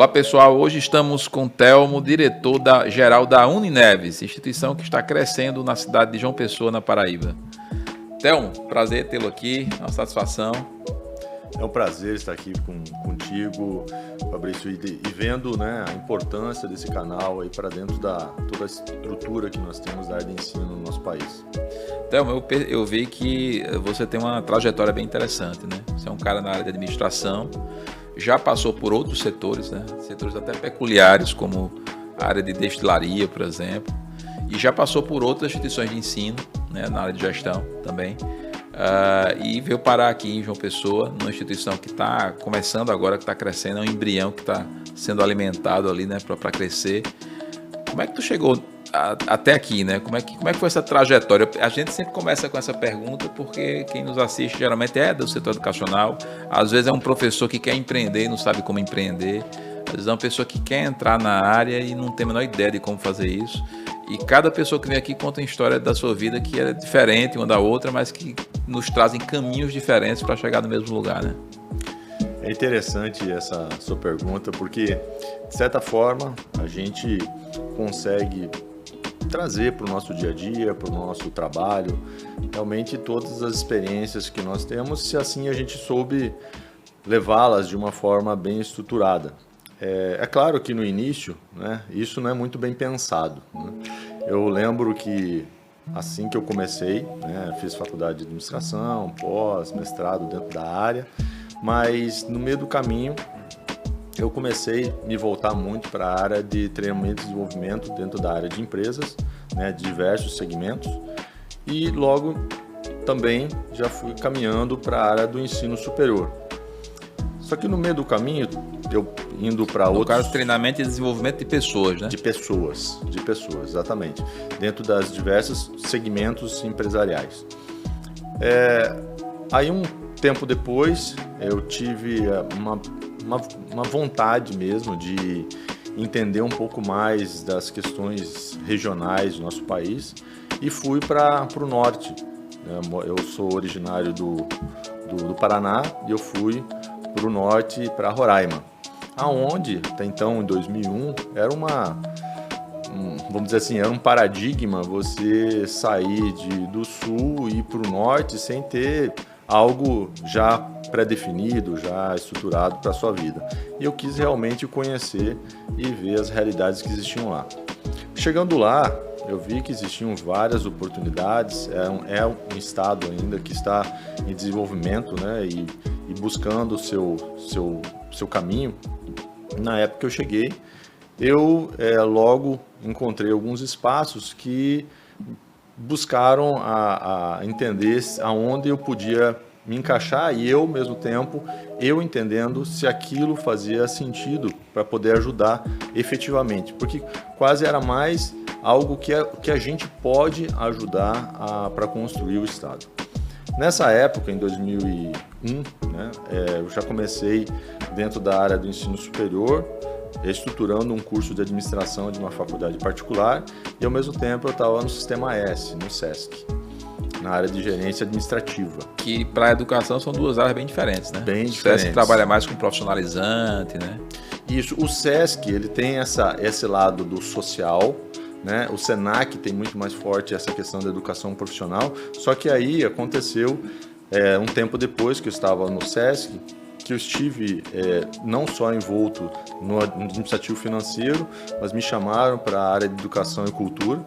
Olá pessoal, hoje estamos com Telmo, diretor-geral da Unineves, instituição que está crescendo na cidade de João Pessoa, na Paraíba. Telmo, prazer tê-lo aqui, uma satisfação. É um prazer estar aqui contigo, Fabrício, e vendo, né, a importância desse canal aí para dentro da toda a estrutura que nós temos da área de ensino no nosso país. Telmo, eu vi que você tem uma trajetória bem interessante, né? Você é um cara na área de administração, já passou por outros setores, né? Setores até peculiares, como a área de destilaria, por exemplo, e já passou por outras instituições de ensino, né, na área de gestão também. E veio parar aqui em João Pessoa, numa instituição que está começando agora, que está crescendo, é um embrião que está sendo alimentado ali, né, para crescer. Como é que tu chegou até aqui, né? Como é que foi essa trajetória? A gente sempre começa com essa pergunta porque quem nos assiste geralmente é do setor educacional, às vezes é um professor que quer empreender e não sabe como empreender, às vezes é uma pessoa que quer entrar na área e não tem a menor ideia de como fazer isso. E cada pessoa que vem aqui conta uma história da sua vida que é diferente uma da outra, mas que nos trazem caminhos diferentes para chegar no mesmo lugar, né? É interessante essa sua pergunta, porque, de certa forma, a gente consegue trazer para o nosso dia a dia, para o nosso trabalho, realmente todas as experiências que nós temos, se assim a gente soube levá-las de uma forma bem estruturada. É claro que no início, né, isso não é muito bem pensado, né? Eu lembro que assim que eu comecei, né, fiz faculdade de administração, pós, mestrado dentro da área, mas no meio do caminho eu comecei a me voltar muito para a área de treinamento e desenvolvimento dentro da área de empresas, né, de diversos segmentos, e logo também já fui caminhando para a área do ensino superior. Só que no meio do caminho, eu indo para outros... No caso, treinamento e desenvolvimento de pessoas, né? De pessoas, exatamente. Dentro das diversos segmentos empresariais. Aí um tempo depois, eu tive uma vontade mesmo de entender um pouco mais das questões regionais do nosso país e fui para o norte. Eu sou originário do Paraná e eu fui para o norte, para Roraima, aonde até então em 2001 era vamos dizer assim, era um paradigma você sair do sul e ir para o norte sem ter algo já pré-definido, já estruturado para a sua vida. E eu quis realmente conhecer e ver as realidades que existiam lá. Chegando lá, eu vi que existiam várias oportunidades, é um estado ainda que está em desenvolvimento, né, e buscando o seu caminho. Na época que eu cheguei, eu logo encontrei alguns espaços que buscaram a entender aonde eu podia me encaixar e eu, ao mesmo tempo, eu entendendo se aquilo fazia sentido para poder ajudar efetivamente, porque quase era mais algo que a gente pode ajudar para construir o Estado. Nessa época, em 2001, né, eu já comecei dentro da área do ensino superior, estruturando um curso de administração de uma faculdade particular e, ao mesmo tempo, eu estava no Sistema S, no SESC, na área de gerência administrativa. Que para a educação são duas áreas bem diferentes, né? Bem diferentes. O SESC trabalha mais com profissionalizante, né? Isso, o SESC ele tem esse lado do social, né? O SENAC tem muito mais forte essa questão da educação profissional, só que aí aconteceu um tempo depois que eu estava no SESC, que eu estive não só envolto no administrativo financeiro, mas me chamaram para a área de educação e cultura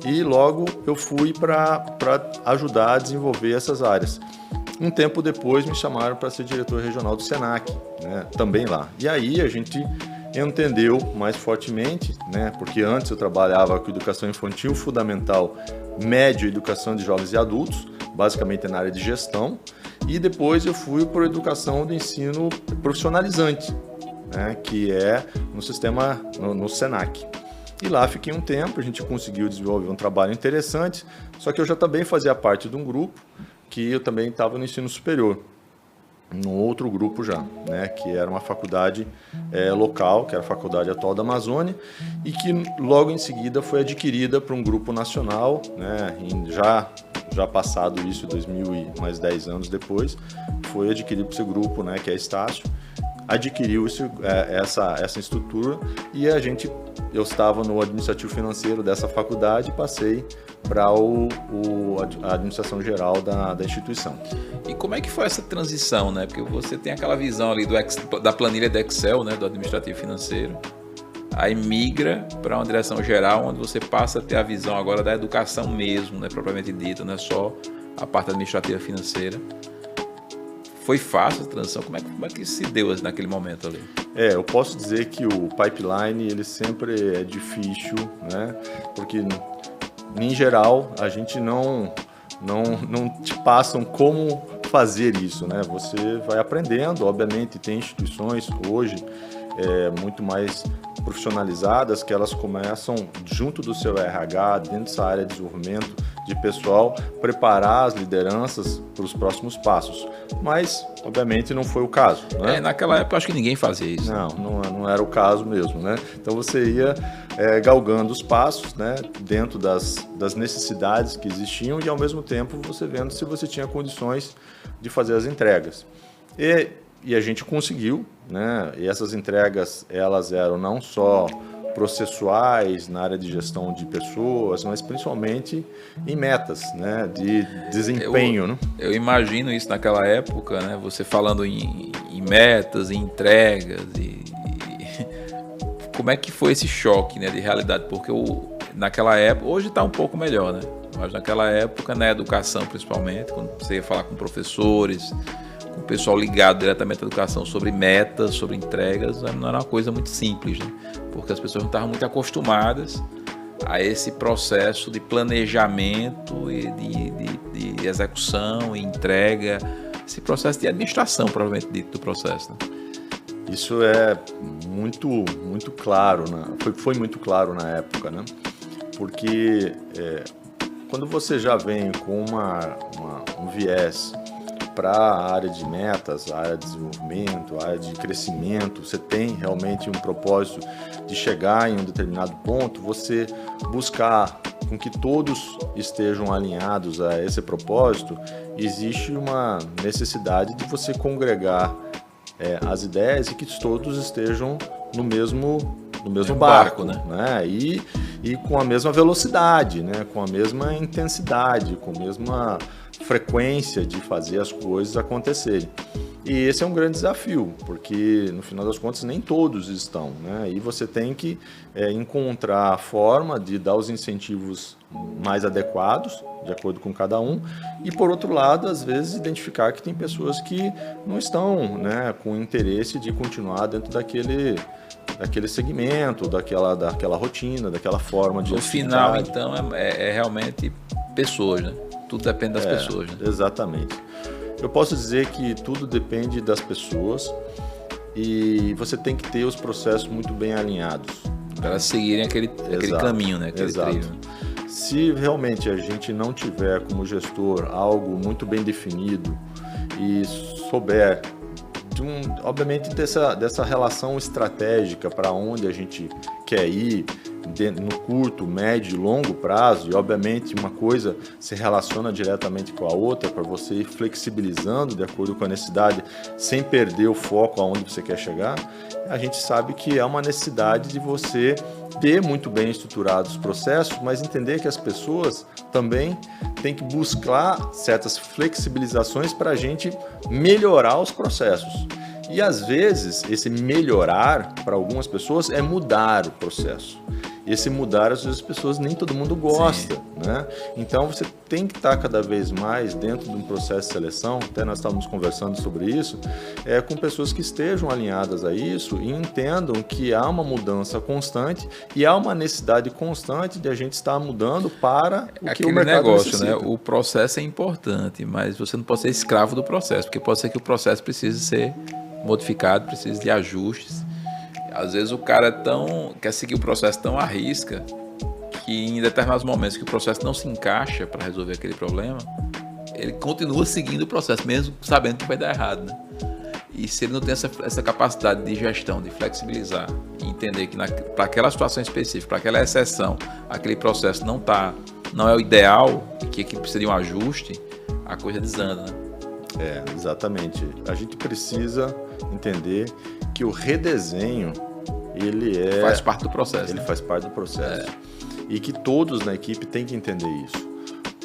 e logo eu fui para ajudar a desenvolver essas áreas. Um tempo depois me chamaram para ser diretor regional do SENAC, né, também lá. E aí a gente entendeu mais fortemente, né, porque antes eu trabalhava com educação infantil, fundamental, médio, educação de jovens e adultos, basicamente na área de gestão, e depois eu fui para a educação do ensino profissionalizante, né, que é no sistema, no SENAC. E lá fiquei um tempo, a gente conseguiu desenvolver um trabalho interessante, só que eu já também fazia parte de um grupo que eu também estava no ensino superior, num outro grupo já, né, que era uma faculdade local, que era a Faculdade Atual da Amazônia, e que logo em seguida foi adquirida por um grupo nacional, né, já passado isso, 2000 e mais 10 anos depois, foi adquirido por esse grupo, né, que é Estácio, adquiriu essa estrutura e eu estava no administrativo financeiro dessa faculdade e passei para a administração geral da instituição. E como é que foi essa transição, né? Porque você tem aquela visão ali da planilha do Excel, né, do administrativo financeiro, aí migra para uma direção geral, onde você passa a ter a visão agora da educação mesmo, né, propriamente dita, não é só a parte administrativa financeira. Foi fácil a transição? Como é que se deu naquele momento ali? Eu posso dizer que o pipeline ele sempre é difícil, né? Porque em geral a gente não te passam como fazer isso, né? Você vai aprendendo, obviamente tem instituições hoje muito mais profissionalizadas que elas começam junto do seu RH, dentro dessa área de desenvolvimento de pessoal, preparar as lideranças para os próximos passos. Mas, obviamente, não foi o caso, né? Naquela época, eu acho que ninguém fazia isso. Não era o caso mesmo, né? Então, você ia galgando os passos, né, dentro das necessidades que existiam e, ao mesmo tempo, você vendo se você tinha condições de fazer as entregas. E a gente conseguiu, né? E essas entregas, elas eram não só processuais na área de gestão de pessoas, mas principalmente em metas, né, de desempenho. Né? Eu imagino isso naquela época, né, você falando em metas, em entregas, como é que foi esse choque, né, de realidade? Porque naquela época, hoje está um pouco melhor, né? Mas naquela época, na educação principalmente, quando você ia falar com professores, com o pessoal ligado diretamente à educação sobre metas, sobre entregas, não era uma coisa muito simples, né? Porque as pessoas não estavam muito acostumadas a esse processo de planejamento e de execução e entrega, esse processo de administração, provavelmente dito, do processo, né? Isso é muito claro, né? Foi muito claro na época, né? Porque quando você já vem com um viés para a área de metas, a área de desenvolvimento, a área de crescimento, você tem realmente um propósito de chegar em um determinado ponto, você buscar com que todos estejam alinhados a esse propósito, existe uma necessidade de você congregar as ideias e que todos estejam no mesmo barco, né? E com a mesma velocidade, né? Com a mesma intensidade, com a mesma frequência de fazer as coisas acontecerem. E esse é um grande desafio, porque no final das contas nem todos estão, né? E você tem que encontrar a forma de dar os incentivos mais adequados, de acordo com cada um, e por outro lado, às vezes, identificar que tem pessoas que não estão, né, com interesse de continuar dentro daquele segmento, daquela rotina, daquela forma de atividade. No final, então, é realmente pessoas, né? Tudo depende das pessoas, né? Exatamente. Eu posso dizer que tudo depende das pessoas e você tem que ter os processos muito bem alinhados. Para elas seguirem aquele caminho, né? Aquele trilho. Se realmente a gente não tiver como gestor algo muito bem definido e souber obviamente dessa relação estratégica para onde a gente quer ir no curto, médio e longo prazo, e obviamente uma coisa se relaciona diretamente com a outra para você ir flexibilizando de acordo com a necessidade sem perder o foco aonde você quer chegar, a gente sabe que é uma necessidade de você ter muito bem estruturados os processos, mas entender que as pessoas também têm que buscar certas flexibilizações para a gente melhorar os processos. E às vezes esse melhorar para algumas pessoas é mudar o processo. Esse mudar, às vezes, as pessoas, nem todo mundo gosta, né? Então, você tem que estar cada vez mais dentro de um processo de seleção, até nós estávamos conversando sobre isso, com pessoas que estejam alinhadas a isso e entendam que há uma mudança constante e há uma necessidade constante de a gente estar mudando para o que o mercado necessita. Né? O processo é importante, mas você não pode ser escravo do processo, porque pode ser que o processo precise ser modificado, precise de ajustes. Às vezes o cara quer seguir o processo tão à risca que em determinados momentos que o processo não se encaixa para resolver aquele problema, ele continua seguindo o processo, mesmo sabendo que vai dar errado, né? E se ele não tem essa capacidade de gestão, de flexibilizar e entender que para aquela situação específica, para aquela exceção, aquele processo não é o ideal e que precisa de um ajuste, a coisa desanda, né? Exatamente. A gente precisa entender que o redesenho, faz parte do processo. Ele faz parte do processo. E que todos na equipe têm que entender isso.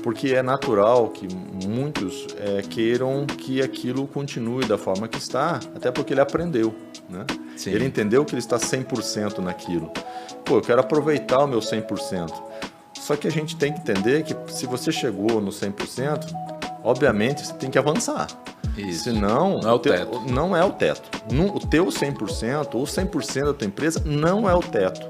Porque é natural que muitos queiram que aquilo continue da forma que está, até porque ele aprendeu, né? Ele entendeu que ele está 100% naquilo. Eu quero aproveitar o meu 100%. Só que a gente tem que entender que se você chegou no 100%, obviamente você tem que avançar. Isso. Senão, não é o teto. Não é o teto. O teu 100% ou 100% da tua empresa não é o teto.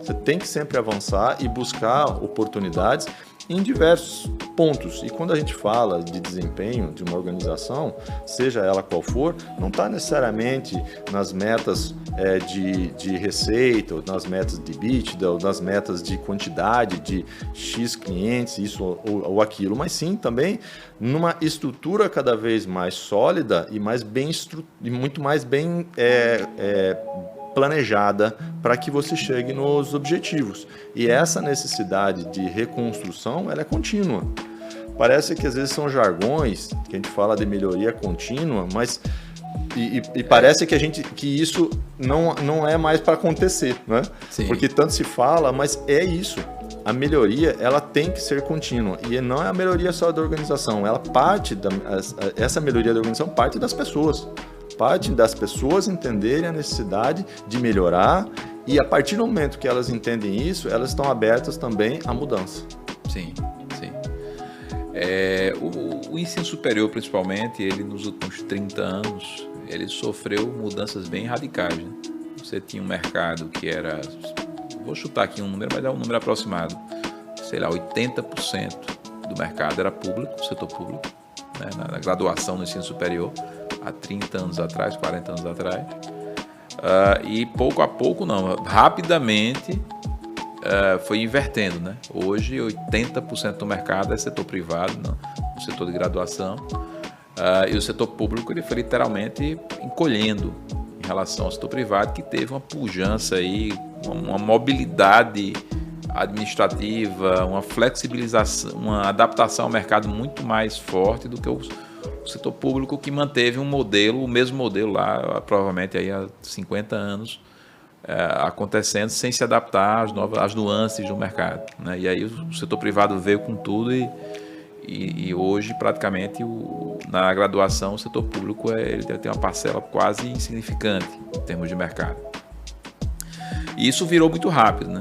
Você tem que sempre avançar e buscar oportunidades em diversos pontos. E quando a gente fala de desempenho de uma organização, seja ela qual for, não está necessariamente nas metas de receita, ou nas metas de EBITDA, ou nas metas de quantidade de X clientes, isso ou aquilo, mas sim também numa estrutura cada vez mais sólida e muito mais bem planejada para que você chegue nos objetivos. E essa necessidade de reconstrução, ela é contínua. Parece que às vezes são jargões, que a gente fala de melhoria contínua, mas parece que isso não é mais para acontecer, né? Sim. Porque tanto se fala, mas é isso. A melhoria, ela tem que ser contínua. E não é a melhoria só da organização, essa melhoria da organização parte das pessoas. Parte das pessoas entenderem a necessidade de melhorar e a partir do momento que elas entendem isso, elas estão abertas também à mudança. Sim. O ensino superior, principalmente, ele nos últimos 30 anos, ele sofreu mudanças bem radicais, né? Você tinha um mercado que era, vou chutar aqui um número, mas é um número aproximado, 80% do mercado era público, setor público, né? Na graduação no ensino superior, há 30 anos atrás, 40 anos atrás, e pouco a pouco, rapidamente foi invertendo, né? Hoje 80% do mercado é setor privado, no setor de graduação, e o setor público ele foi literalmente encolhendo em relação ao setor privado, que teve uma pujança aí, uma mobilidade administrativa, uma flexibilização, uma adaptação ao mercado muito mais forte do que o setor público, que manteve o mesmo modelo lá, provavelmente aí há 50 anos, acontecendo sem se adaptar às nuances do mercado, né? E aí o setor privado veio com tudo e hoje praticamente na graduação o setor público ele tem uma parcela quase insignificante em termos de mercado. E isso virou muito rápido, né?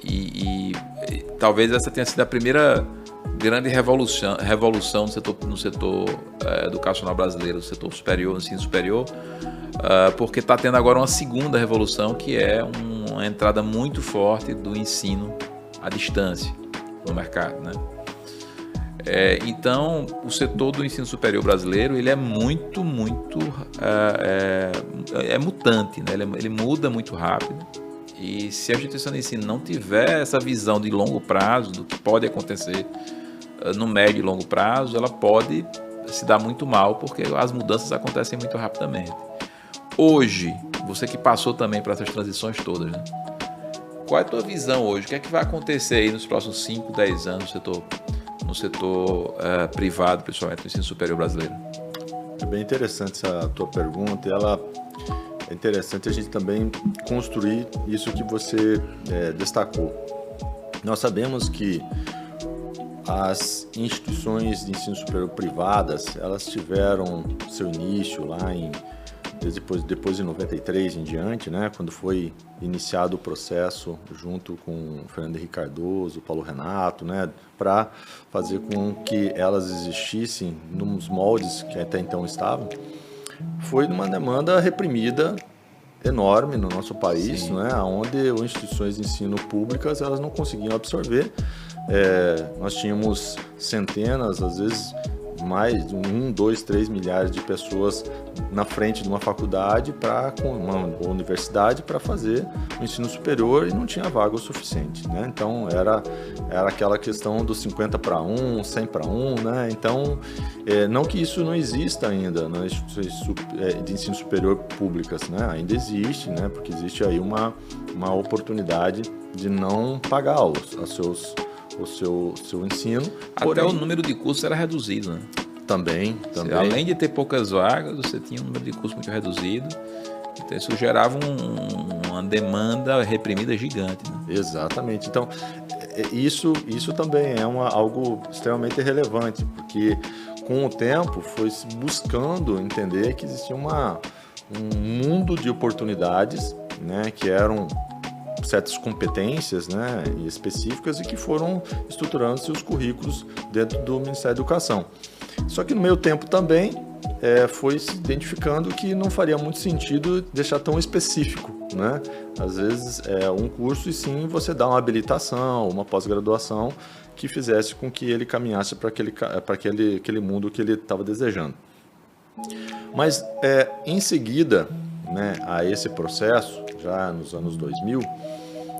E talvez essa tenha sido a primeira grande revolução no setor educacional brasileiro, no setor superior, no ensino superior, porque está tendo agora uma segunda revolução, que é uma entrada muito forte do ensino à distância no mercado, né? Então, o setor do ensino superior brasileiro ele é muito mutante, né? Ele muda muito rápido. E se a instituição de ensino não tiver essa visão de longo prazo do que pode acontecer no médio e longo prazo, ela pode se dar muito mal, porque as mudanças acontecem muito rapidamente. Hoje, você que passou também por essas transições todas, né? Qual é a tua visão hoje? O que é que vai acontecer aí nos próximos 5, 10 anos no setor privado, principalmente no ensino superior brasileiro? É bem interessante essa tua pergunta, e ela é interessante a gente também construir isso que você destacou. Nós sabemos que as instituições de ensino superior privadas, elas tiveram seu início lá depois de 93 em diante, né, quando foi iniciado o processo junto com o Fernando Henrique Cardoso, o Paulo Renato, né, para fazer com que elas existissem nos moldes que até então estavam. Foi uma demanda reprimida enorme no nosso país, né, onde as instituições de ensino públicas elas não conseguiam absorver. Nós tínhamos centenas, às vezes mais de 1, 2, 3 milhares de pessoas na frente de uma faculdade, uma universidade, para fazer o ensino superior, e não tinha vaga o suficiente, né? Então era aquela questão do 50 para 1, 100 para 1, né? Então, não que isso não exista ainda nas instituições de ensino superior públicas, né? Ainda existe, né? Porque existe aí uma oportunidade de não pagar o seu ensino. Até o número de cursos era reduzido, né? Também. Além de ter poucas vagas, você tinha um número de curso muito reduzido. Então isso gerava uma demanda reprimida gigante. Né? Exatamente. Então, isso também é algo extremamente relevante, porque com o tempo foi se buscando entender que existia um mundo de oportunidades, né, que eram certas competências, né, específicas e que foram estruturando-se os currículos dentro do Ministério da Educação. Só que no meio tempo também foi se identificando que não faria muito sentido deixar tão específico, né? Às vezes um curso e sim você dá uma habilitação, uma pós-graduação que fizesse com que ele caminhasse para aquele mundo que ele estava desejando. Mas em seguida, né, a esse processo, já nos anos 2000,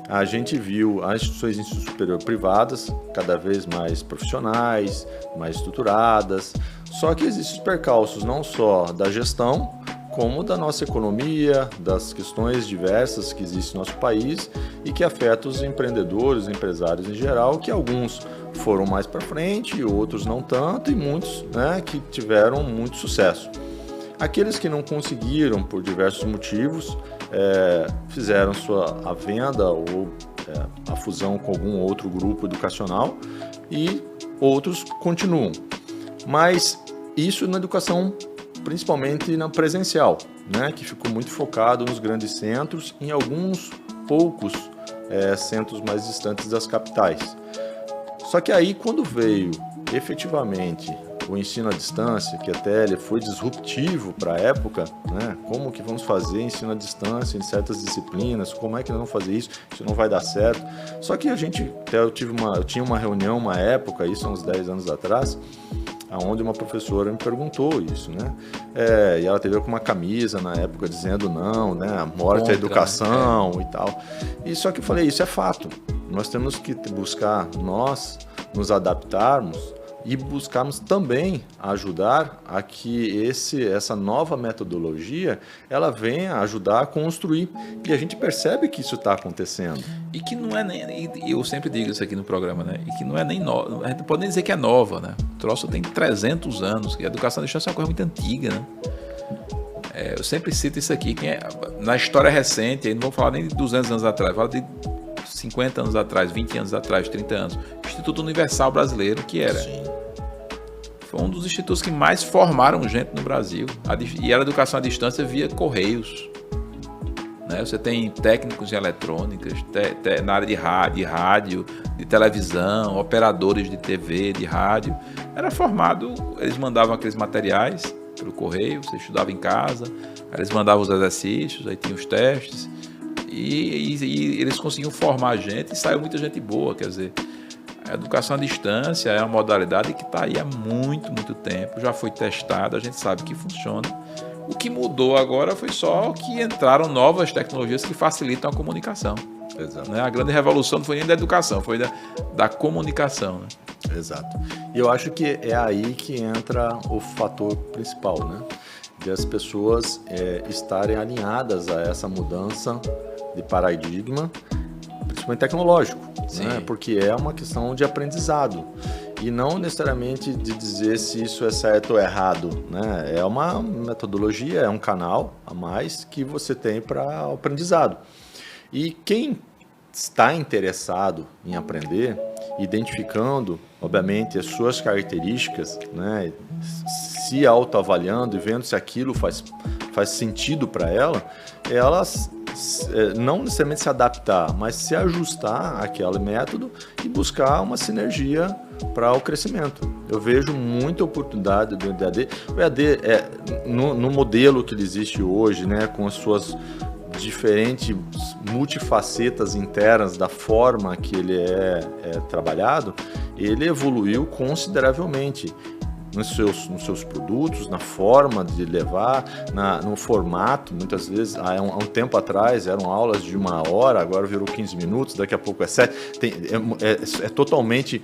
a gente viu as instituições de ensino superior privadas cada vez mais profissionais, mais estruturadas, só que existem os percalços não só da gestão, como da nossa economia, das questões diversas que existem no nosso país e que afetam os empreendedores, os empresários em geral, que alguns foram mais para frente, outros não tanto, e muitos, né, que tiveram muito sucesso. Aqueles que não conseguiram, por diversos motivos, fizeram a venda ou a fusão com algum outro grupo educacional e outros continuam. Mas isso na educação, principalmente na presencial, né, que ficou muito focado nos grandes centros, em alguns poucos centros mais distantes das capitais. Só que aí, quando veio efetivamente o ensino à distância, que até ele foi disruptivo para a época, né? Como que vamos fazer ensino à distância em certas disciplinas, como é que nós vamos fazer isso não vai dar certo. Só que eu tinha uma reunião, uma época, isso há uns 10 anos atrás, onde uma professora me perguntou isso, né? E ela teve com uma camisa na época dizendo não, né? A morte é a educação e tal. E só que eu falei, isso é fato. Nós temos que buscar nos adaptarmos e buscarmos também ajudar a que essa nova metodologia ela venha ajudar a construir. E a gente percebe que isso está acontecendo. E que não é nem... Eu sempre digo isso aqui no programa, né? E que não é nem nova. A gente não pode nem dizer que é nova, né? O troço tem 300 anos. Que a educação à distância é uma coisa muito antiga, né? Eu sempre cito isso aqui. Na história recente, aí não vou falar nem de 200 anos atrás, vou falar de 50 anos atrás, 20 anos atrás, 30 anos. Instituto Universal Brasileiro, que era... Sim. Foi um dos institutos que mais formaram gente no Brasil. E era educação à distância via correios. Né? Você tem técnicos em eletrônicas, na área de rádio, de televisão, operadores de TV, de rádio. Era formado, eles mandavam aqueles materiais pelo correio, você estudava em casa, eles mandavam os exercícios, aí tinha os testes. E eles conseguiam formar a gente e saiu muita gente boa, quer dizer... A educação à distância é uma modalidade que está aí há muito, muito tempo, já foi testada, a gente sabe que funciona. O que mudou agora foi só que entraram novas tecnologias que facilitam a comunicação. Exato. Né? A grande revolução não foi nem da educação, foi da comunicação. Né? Exato. E eu acho que é aí que entra o fator principal, né? De as pessoas estarem alinhadas a essa mudança de paradigma, principalmente tecnológico, né? Porque é uma questão de aprendizado e não necessariamente de dizer se isso é certo ou errado, né? É uma metodologia, é um canal a mais que você tem para o aprendizado. E quem está interessado em aprender, identificando, obviamente, as suas características, né? Se autoavaliando e vendo se aquilo faz sentido para ela, elas não necessariamente se adaptar, mas se ajustar àquele método e buscar uma sinergia para o crescimento. Eu vejo muita oportunidade do EAD. O EAD, no modelo que ele existe hoje, né, com as suas diferentes multifacetas internas da forma que ele é trabalhado, ele evoluiu consideravelmente. Nos seus produtos, na forma de levar, no formato. Muitas vezes, há um tempo atrás eram aulas de 1 hora, agora virou 15 minutos, daqui a pouco é 7. É totalmente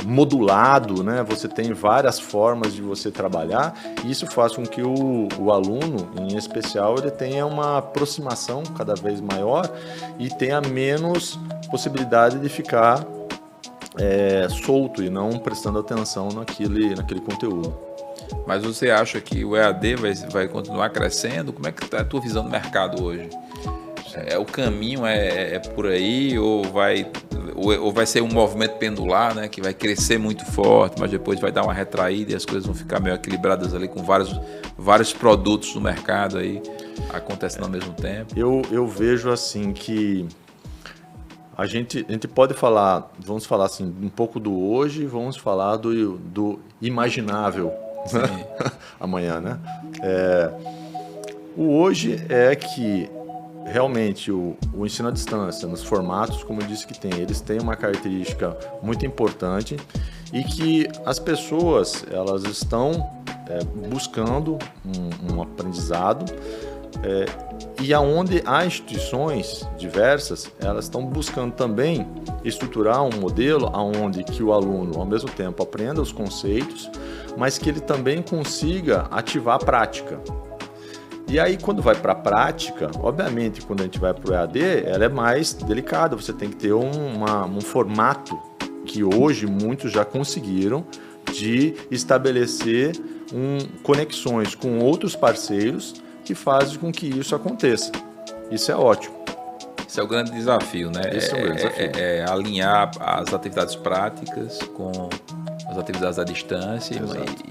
modulado, né? Você tem várias formas de você trabalhar e isso faz com que o aluno, em especial, ele tenha uma aproximação cada vez maior e tenha menos possibilidade de ficar solto e não prestando atenção naquele conteúdo. Mas você acha que o EAD vai continuar crescendo? Como é que está a tua visão do mercado hoje? O caminho é por aí ou vai ser um movimento pendular, né, que vai crescer muito forte, mas depois vai dar uma retraída e as coisas vão ficar meio equilibradas ali com vários produtos no mercado aí acontecendo ao mesmo tempo? Eu vejo assim que a gente pode falar, vamos falar assim, um pouco do hoje, vamos falar do imaginável amanhã, né? O hoje é que realmente o ensino à distância, nos formatos, como eu disse que tem, eles têm uma característica muito importante e que as pessoas, elas estão buscando um aprendizado e aonde há instituições diversas, elas estão buscando também estruturar um modelo aonde que o aluno, ao mesmo tempo, aprenda os conceitos, mas que ele também consiga ativar a prática. E aí, quando vai para a prática, obviamente, quando a gente vai para o EAD, ela é mais delicada. Você tem que ter um formato que hoje muitos já conseguiram de estabelecer conexões com outros parceiros que fazem com que isso aconteça. Isso é ótimo. Esse é o grande desafio, né? Esse é o grande desafio. É alinhar as atividades práticas com as atividades à distância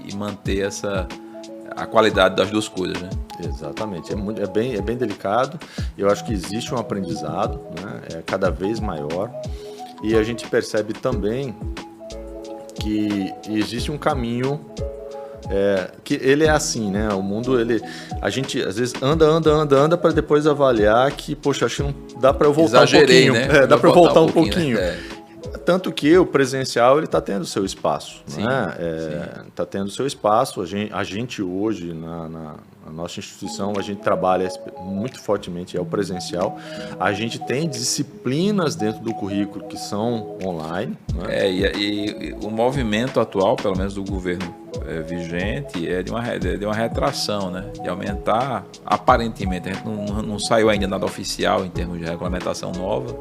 e manter a qualidade das duas coisas, né? Exatamente, é bem delicado. Eu acho que existe um aprendizado, né? É cada vez maior, e a gente percebe também que existe um caminho que ele é assim, né? O mundo, a gente às vezes anda para depois avaliar que, poxa, acho que não dá para eu voltar um pouquinho, né? Dá para eu voltar um pouquinho. Né? Tanto que o presencial ele está tendo seu espaço, sim, né? Está tendo seu espaço. A gente hoje na nossa instituição a gente trabalha muito fortemente o presencial. A gente tem disciplinas dentro do currículo que são online, né? E o movimento atual, pelo menos do governo vigente, é de uma retração, né? De aumentar aparentemente. A gente não saiu ainda nada oficial em termos de regulamentação nova.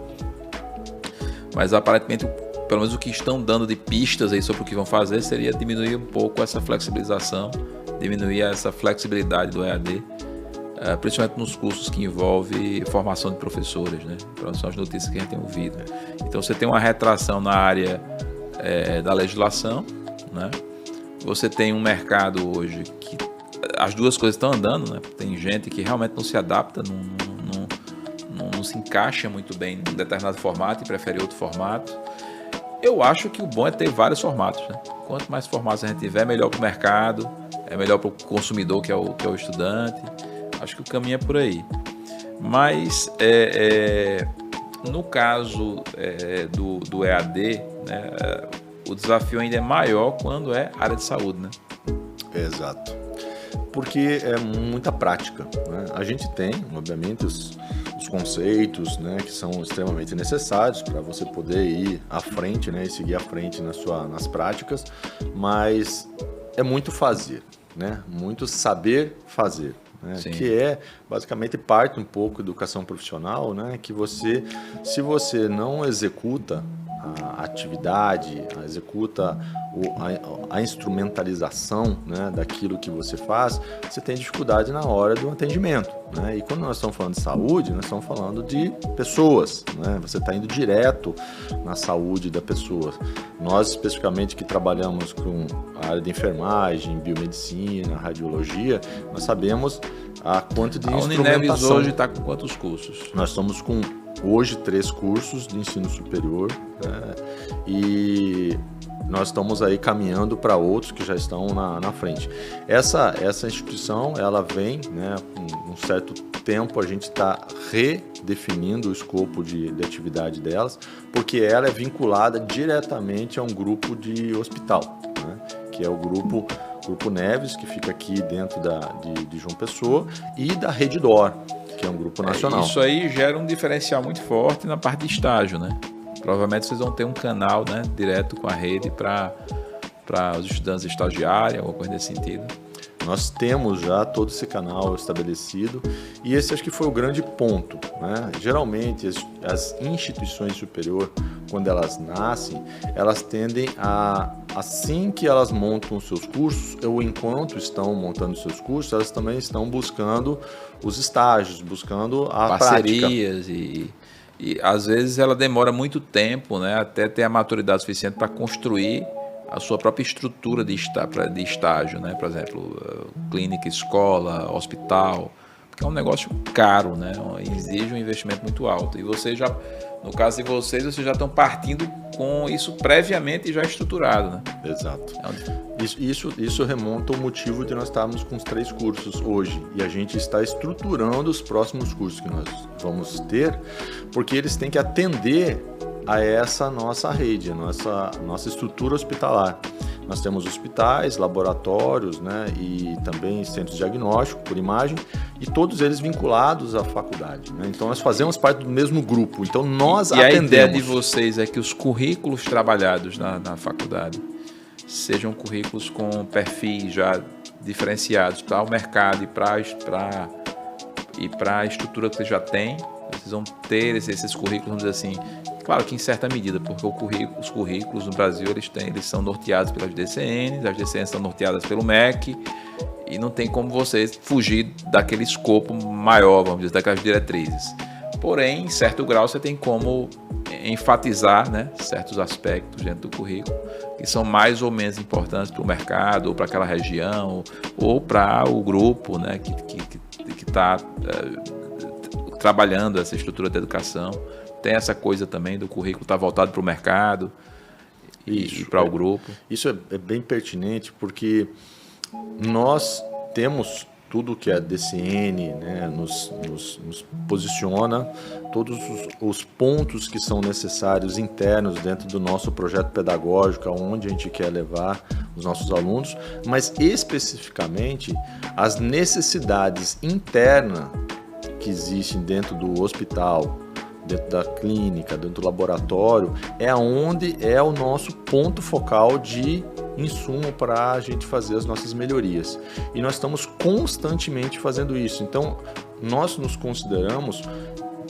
Mas aparentemente, pelo menos o que estão dando de pistas aí sobre o que vão fazer seria diminuir um pouco essa flexibilização, diminuir essa flexibilidade do EAD, principalmente nos cursos que envolvem formação de professores, né? Então, são as notícias que a gente tem ouvido. Então você tem uma retração na área da legislação, né? Você tem um mercado hoje que as duas coisas estão andando, né? Tem gente que realmente não se adapta, não se encaixa muito bem em um determinado formato e prefere outro formato. Eu acho que o bom é ter vários formatos, né? Quanto mais formatos a gente tiver, melhor para o mercado, é melhor para o consumidor, que é o estudante. Acho que o caminho é por aí. Mas, no caso do EAD, né, o desafio ainda é maior quando é área de saúde, né? Exato. Porque é muita prática, né? A gente tem, obviamente, os conceitos, né, que são extremamente necessários para você poder ir à frente, né, e seguir à frente nas práticas, mas é muito fazer, né? Muito saber fazer, né? Que basicamente parte um pouco da educação profissional, né? Que se você não executa a atividade, executa a instrumentalização, né, daquilo que você faz, você tem dificuldade na hora do atendimento, né? E quando nós estamos falando de saúde, nós estamos falando de pessoas, né? Você está indo direto na saúde da pessoa. Nós, especificamente, que trabalhamos com a área de enfermagem, biomedicina, radiologia, nós sabemos a quanto de instrumentação. A Unineves hoje está com quantos cursos? Nós estamos com hoje 3 cursos de ensino superior, né? E nós estamos aí caminhando para outros que já estão na frente. Essa instituição, ela vem, né, com um certo tempo a gente está redefinindo o escopo de atividade delas, porque ela é vinculada diretamente a um grupo de hospital, né, que é o Grupo Neves, que fica aqui dentro de João Pessoa, e da Redditor, que é um grupo nacional. Isso aí gera um diferencial muito forte na parte de estágio, né? Provavelmente vocês vão ter um canal, né, direto com a rede para os estudantes estagiários, alguma coisa nesse sentido. Nós temos já todo esse canal estabelecido e esse acho que foi o grande ponto, né? Geralmente as instituições superiores, quando elas nascem, elas tendem a, assim que elas montam os seus cursos, ou enquanto estão montando os seus cursos, elas também estão buscando os estágios, buscando a parcerias prática. E às vezes ela demora muito tempo, né, até ter a maturidade suficiente para construir a sua própria estrutura de estágio, né? Por exemplo, clínica, escola, hospital, porque é um negócio caro, né? Exige um investimento muito alto. E você já, no caso de vocês já estão partindo com isso previamente já estruturado, né? Exato. Isso remonta ao motivo de nós estarmos com os 3 cursos hoje. E a gente está estruturando os próximos cursos que nós vamos ter, porque eles têm que atender a essa nossa rede, a nossa estrutura hospitalar. Nós temos hospitais, laboratórios, né, e também centros diagnósticos por imagem, e todos eles vinculados à faculdade, né? Então nós fazemos parte do mesmo grupo, então nós atendemos. A ideia de vocês é que os currículos trabalhados na faculdade sejam currículos com perfis já diferenciados para o mercado e para a estrutura que você já tem. Vocês vão ter esses currículos, vamos dizer assim, claro que em certa medida, porque os currículos no Brasil eles são norteados pelas DCNs, as DCNs são norteadas pelo MEC, e não tem como vocês fugir daquele escopo maior, vamos dizer, daquelas diretrizes. Porém, em certo grau, você tem como enfatizar, né, certos aspectos dentro do currículo que são mais ou menos importantes para o mercado, ou para aquela região, ou para o grupo, né, que está trabalhando essa estrutura de educação. Tem essa coisa também do currículo estar voltado para o mercado e para o grupo. Isso é bem pertinente, porque nós temos tudo que a DCN, né, nos posiciona, todos os pontos que são necessários internos dentro do nosso projeto pedagógico, aonde a gente quer levar os nossos alunos, mas especificamente as necessidades internas que existem dentro do hospital, dentro da clínica, dentro do laboratório, é onde é o nosso ponto focal de insumo para a gente fazer as nossas melhorias. E nós estamos constantemente fazendo isso. Então, nós nos consideramos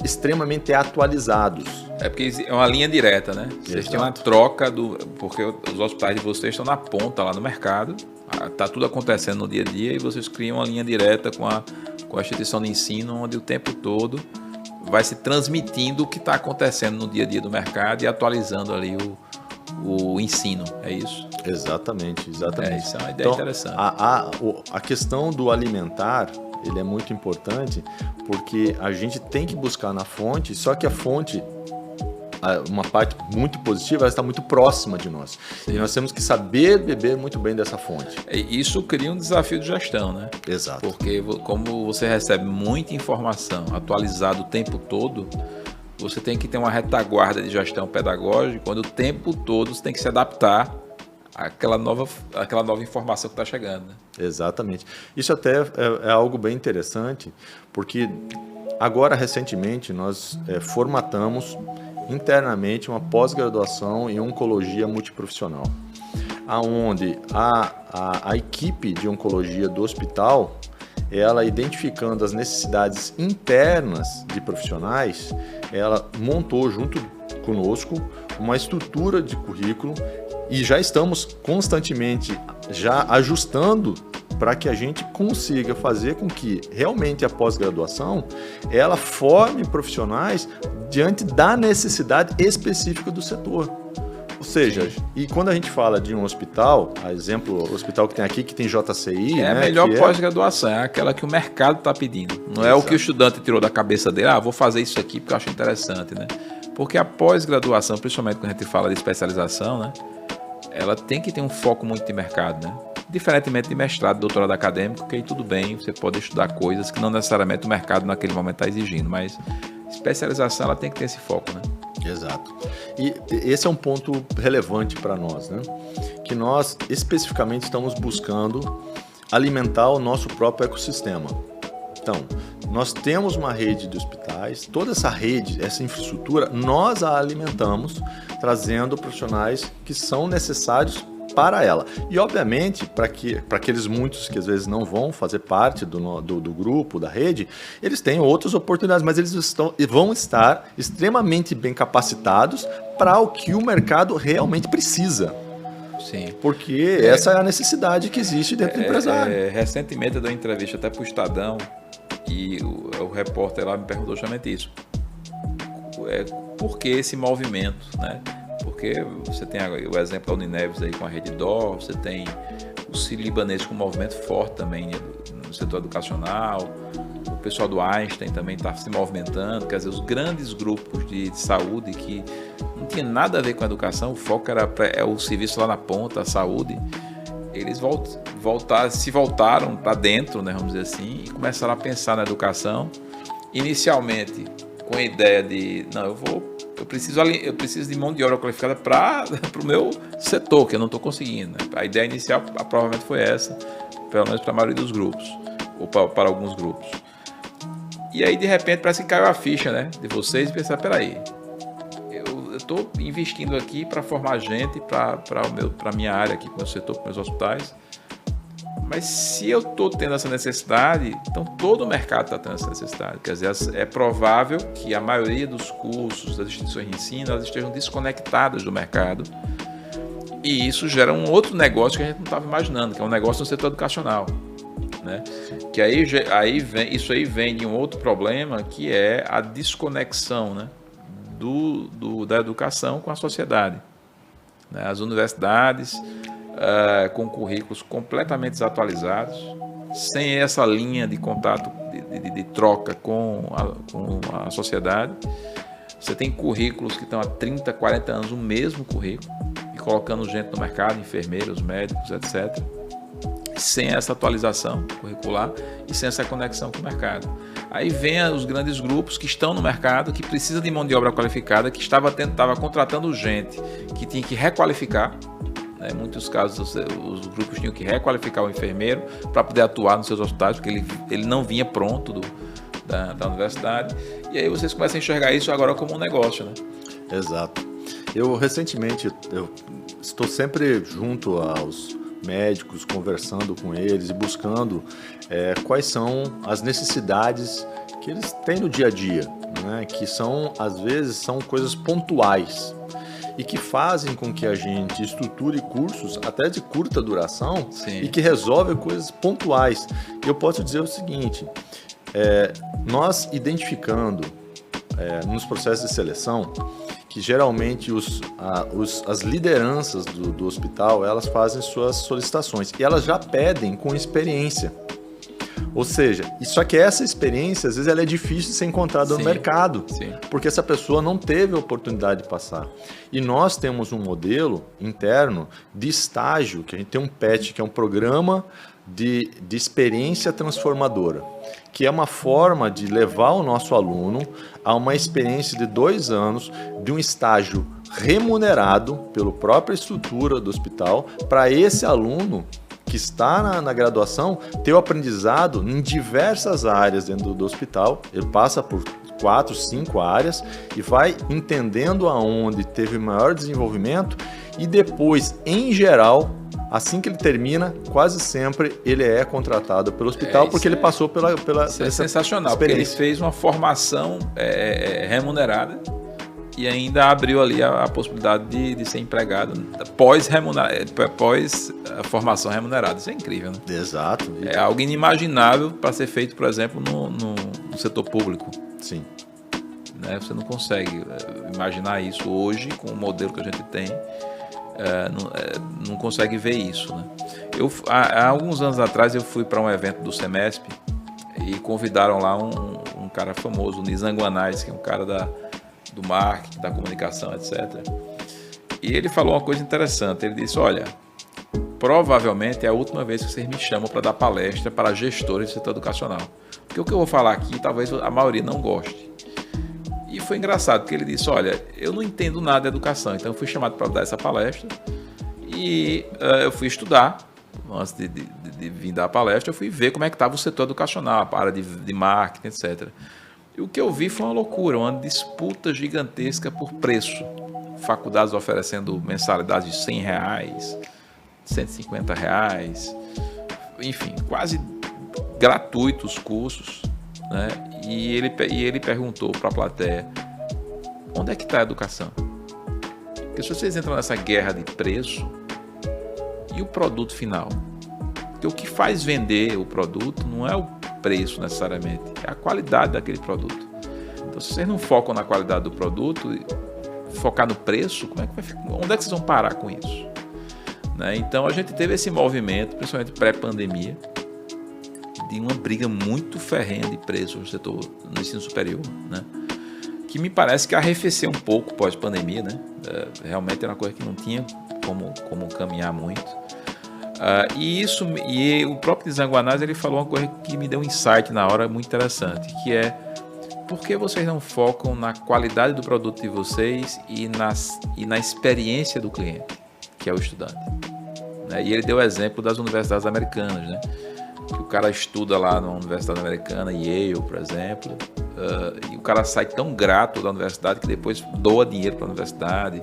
extremamente atualizados. É porque é uma linha direta, né? Vocês têm uma troca porque os hospitais de vocês estão na ponta lá no mercado, está tudo acontecendo no dia a dia, e vocês criam uma linha direta com a instituição de ensino, onde o tempo todo vai se transmitindo o que está acontecendo no dia a dia do mercado e atualizando ali o ensino, é isso? Exatamente. Isso é uma ideia interessante. A questão do alimentar, ele é muito importante, porque a gente tem que buscar na fonte, só que a fonte, uma parte muito positiva, ela está muito próxima de nós. Sim. E nós temos que saber beber muito bem dessa fonte. Isso cria um desafio de gestão, né? Exato. Porque como você recebe muita informação atualizada o tempo todo, você tem que ter uma retaguarda de gestão pedagógica, quando o tempo todo você tem que se adaptar àquela nova informação que está chegando, né? Exatamente. Isso até é algo bem interessante, porque agora, recentemente, nós formatamos internamente uma pós-graduação em oncologia multiprofissional, aonde a equipe de oncologia do hospital, ela identificando as necessidades internas de profissionais, ela montou junto conosco uma estrutura de currículo, e já estamos constantemente já ajustando para que a gente consiga fazer com que realmente a pós-graduação ela forme profissionais diante da necessidade específica do setor. Ou seja, e quando a gente fala de um hospital, a exemplo, o hospital que tem aqui, que tem JCI... É, né, a melhor pós-graduação, é aquela que o mercado está pedindo. Não é o que o estudante tirou da cabeça dele, vou fazer isso aqui porque eu acho interessante, né? Porque a pós-graduação, principalmente quando a gente fala de especialização, né, ela tem que ter um foco muito de mercado, né? Diferentemente de mestrado, doutorado acadêmico, que aí tudo bem, você pode estudar coisas que não necessariamente o mercado naquele momento está exigindo, mas especialização ela tem que ter esse foco, né? Exato. E esse é um ponto relevante para nós, né? Que nós especificamente estamos buscando alimentar o nosso próprio ecossistema. Então, nós temos uma rede de hospitais, toda essa rede, essa infraestrutura, nós a alimentamos, trazendo profissionais que são necessários para ela. E, obviamente, para aqueles muitos que às vezes não vão fazer parte do grupo, da rede, eles têm outras oportunidades, mas eles vão estar extremamente bem capacitados para o que o mercado realmente precisa. Sim. Porque essa é a necessidade que existe dentro do empresário. Recentemente eu dei uma entrevista até para o Estadão e o repórter lá me perguntou justamente isso. Por que esse movimento, né? Porque você tem o exemplo da Unineves aí com a Redditor, você tem o Sírio-Libanês com um movimento forte também no setor educacional, o pessoal do Einstein também está se movimentando, quer dizer, os grandes grupos de saúde que não tinha nada a ver com a educação, o foco era o serviço lá na ponta, a saúde, eles voltaram para dentro, né, vamos dizer assim, e começaram a pensar na educação, inicialmente com a ideia de, não, eu preciso de mão de obra qualificada para o meu setor, que eu não estou conseguindo. Né? A ideia inicial provavelmente foi essa, pelo menos para a maioria dos grupos, ou para alguns grupos. E aí, de repente, parece que caiu a ficha, né, de vocês e pensar, peraí, eu estou investindo aqui para formar gente para a minha área, aqui, para o meu setor, para os meus hospitais, mas se eu estou tendo essa necessidade, então todo o mercado está tendo essa necessidade. Quer dizer, é provável que a maioria dos cursos das instituições de ensino elas estejam desconectadas do mercado e isso gera um outro negócio que a gente não estava imaginando, que é um negócio no setor educacional. Né? Que isso aí vem de um outro problema, que é a desconexão, né? da educação com a sociedade. Né? As universidades... com currículos completamente desatualizados, sem essa linha de contato, de troca com a sociedade. Você tem currículos que estão há 30, 40 anos, o mesmo currículo, e colocando gente no mercado, enfermeiros, médicos, etc., sem essa atualização curricular e sem essa conexão com o mercado. Aí vem os grandes grupos que estão no mercado, que precisam de mão de obra qualificada, que estava contratando gente que tinha que requalificar. Em muitos casos, os grupos tinham que requalificar o enfermeiro para poder atuar nos seus hospitais, porque ele não vinha pronto da universidade. E aí vocês começam a enxergar isso agora como um negócio, né? Exato. Recentemente, estou sempre junto aos médicos, conversando com eles e buscando quais são as necessidades que eles têm no dia a dia, né? Que às vezes, são coisas pontuais. E que fazem com que a gente estruture cursos até de curta duração. Sim. E que resolvem coisas pontuais. E eu posso dizer o seguinte, nós identificando nos processos de seleção que geralmente as lideranças do hospital elas fazem suas solicitações e elas já pedem com experiência. Ou seja, só que essa experiência, às vezes, ela é difícil de ser encontrada no mercado, porque essa pessoa não teve a oportunidade de passar. E nós temos um modelo interno de estágio, que a gente tem um PET, que é um programa de experiência transformadora, que é uma forma de levar o nosso aluno a uma experiência de 2 anos de um estágio remunerado pela própria estrutura do hospital, para esse aluno que está na graduação ter o aprendizado em diversas áreas dentro do hospital. Ele passa por 4, 5 áreas e vai entendendo aonde teve maior desenvolvimento e depois, em geral, assim que ele termina, quase sempre ele é contratado pelo hospital porque ele passou pela isso é sensacional, porque ele fez uma formação remunerada e ainda abriu ali a possibilidade de ser empregado pós a formação remunerada. Isso é incrível, né? Exato. É algo inimaginável para ser feito, por exemplo, no setor público. Sim. Né? Você não consegue imaginar isso hoje com o modelo que a gente tem. Não consegue ver isso, né? Há alguns anos atrás eu fui para um evento do Semesp e convidaram lá um cara famoso, o Nizam Guanais, que é um cara do marketing, da comunicação, etc. E ele falou uma coisa interessante. Ele disse, olha, provavelmente é a última vez que vocês me chamam para dar palestra para gestores do setor educacional. Porque o que eu vou falar aqui, talvez a maioria não goste. E foi engraçado, porque ele disse, olha, eu não entendo nada de educação, então eu fui chamado para dar essa palestra e eu fui estudar, antes de vir dar a palestra, eu fui ver como é que estava o setor educacional, a área de marketing, etc. E o que eu vi foi uma loucura, uma disputa gigantesca por preço. Faculdades oferecendo mensalidades de R$100, R$150, enfim, quase gratuitos cursos, né? E ele perguntou para a plateia: onde é que está a educação? Porque se vocês entram nessa guerra de preço, e o produto final? Porque o que faz vender o produto não é o preço necessariamente, é a qualidade daquele produto. Então, se vocês não focam na qualidade do produto, focar no preço, como é que vai ficar? Onde é que vocês vão parar com isso? Né? Então, a gente teve esse movimento, principalmente pré-pandemia, de uma briga muito ferrenha de preço no setor, no ensino superior, né? Que me parece que arrefeceu um pouco pós-pandemia, né? Realmente era uma coisa que não tinha como caminhar muito. E o próprio Nizam ele falou uma coisa que me deu um insight na hora muito interessante, que é: por que vocês não focam na qualidade do produto de vocês e na experiência do cliente, que é o estudante? Né? E ele deu o exemplo das universidades americanas, né? Que o cara estuda lá numa universidade americana, Yale, por exemplo, e o cara sai tão grato da universidade que depois doa dinheiro para a universidade,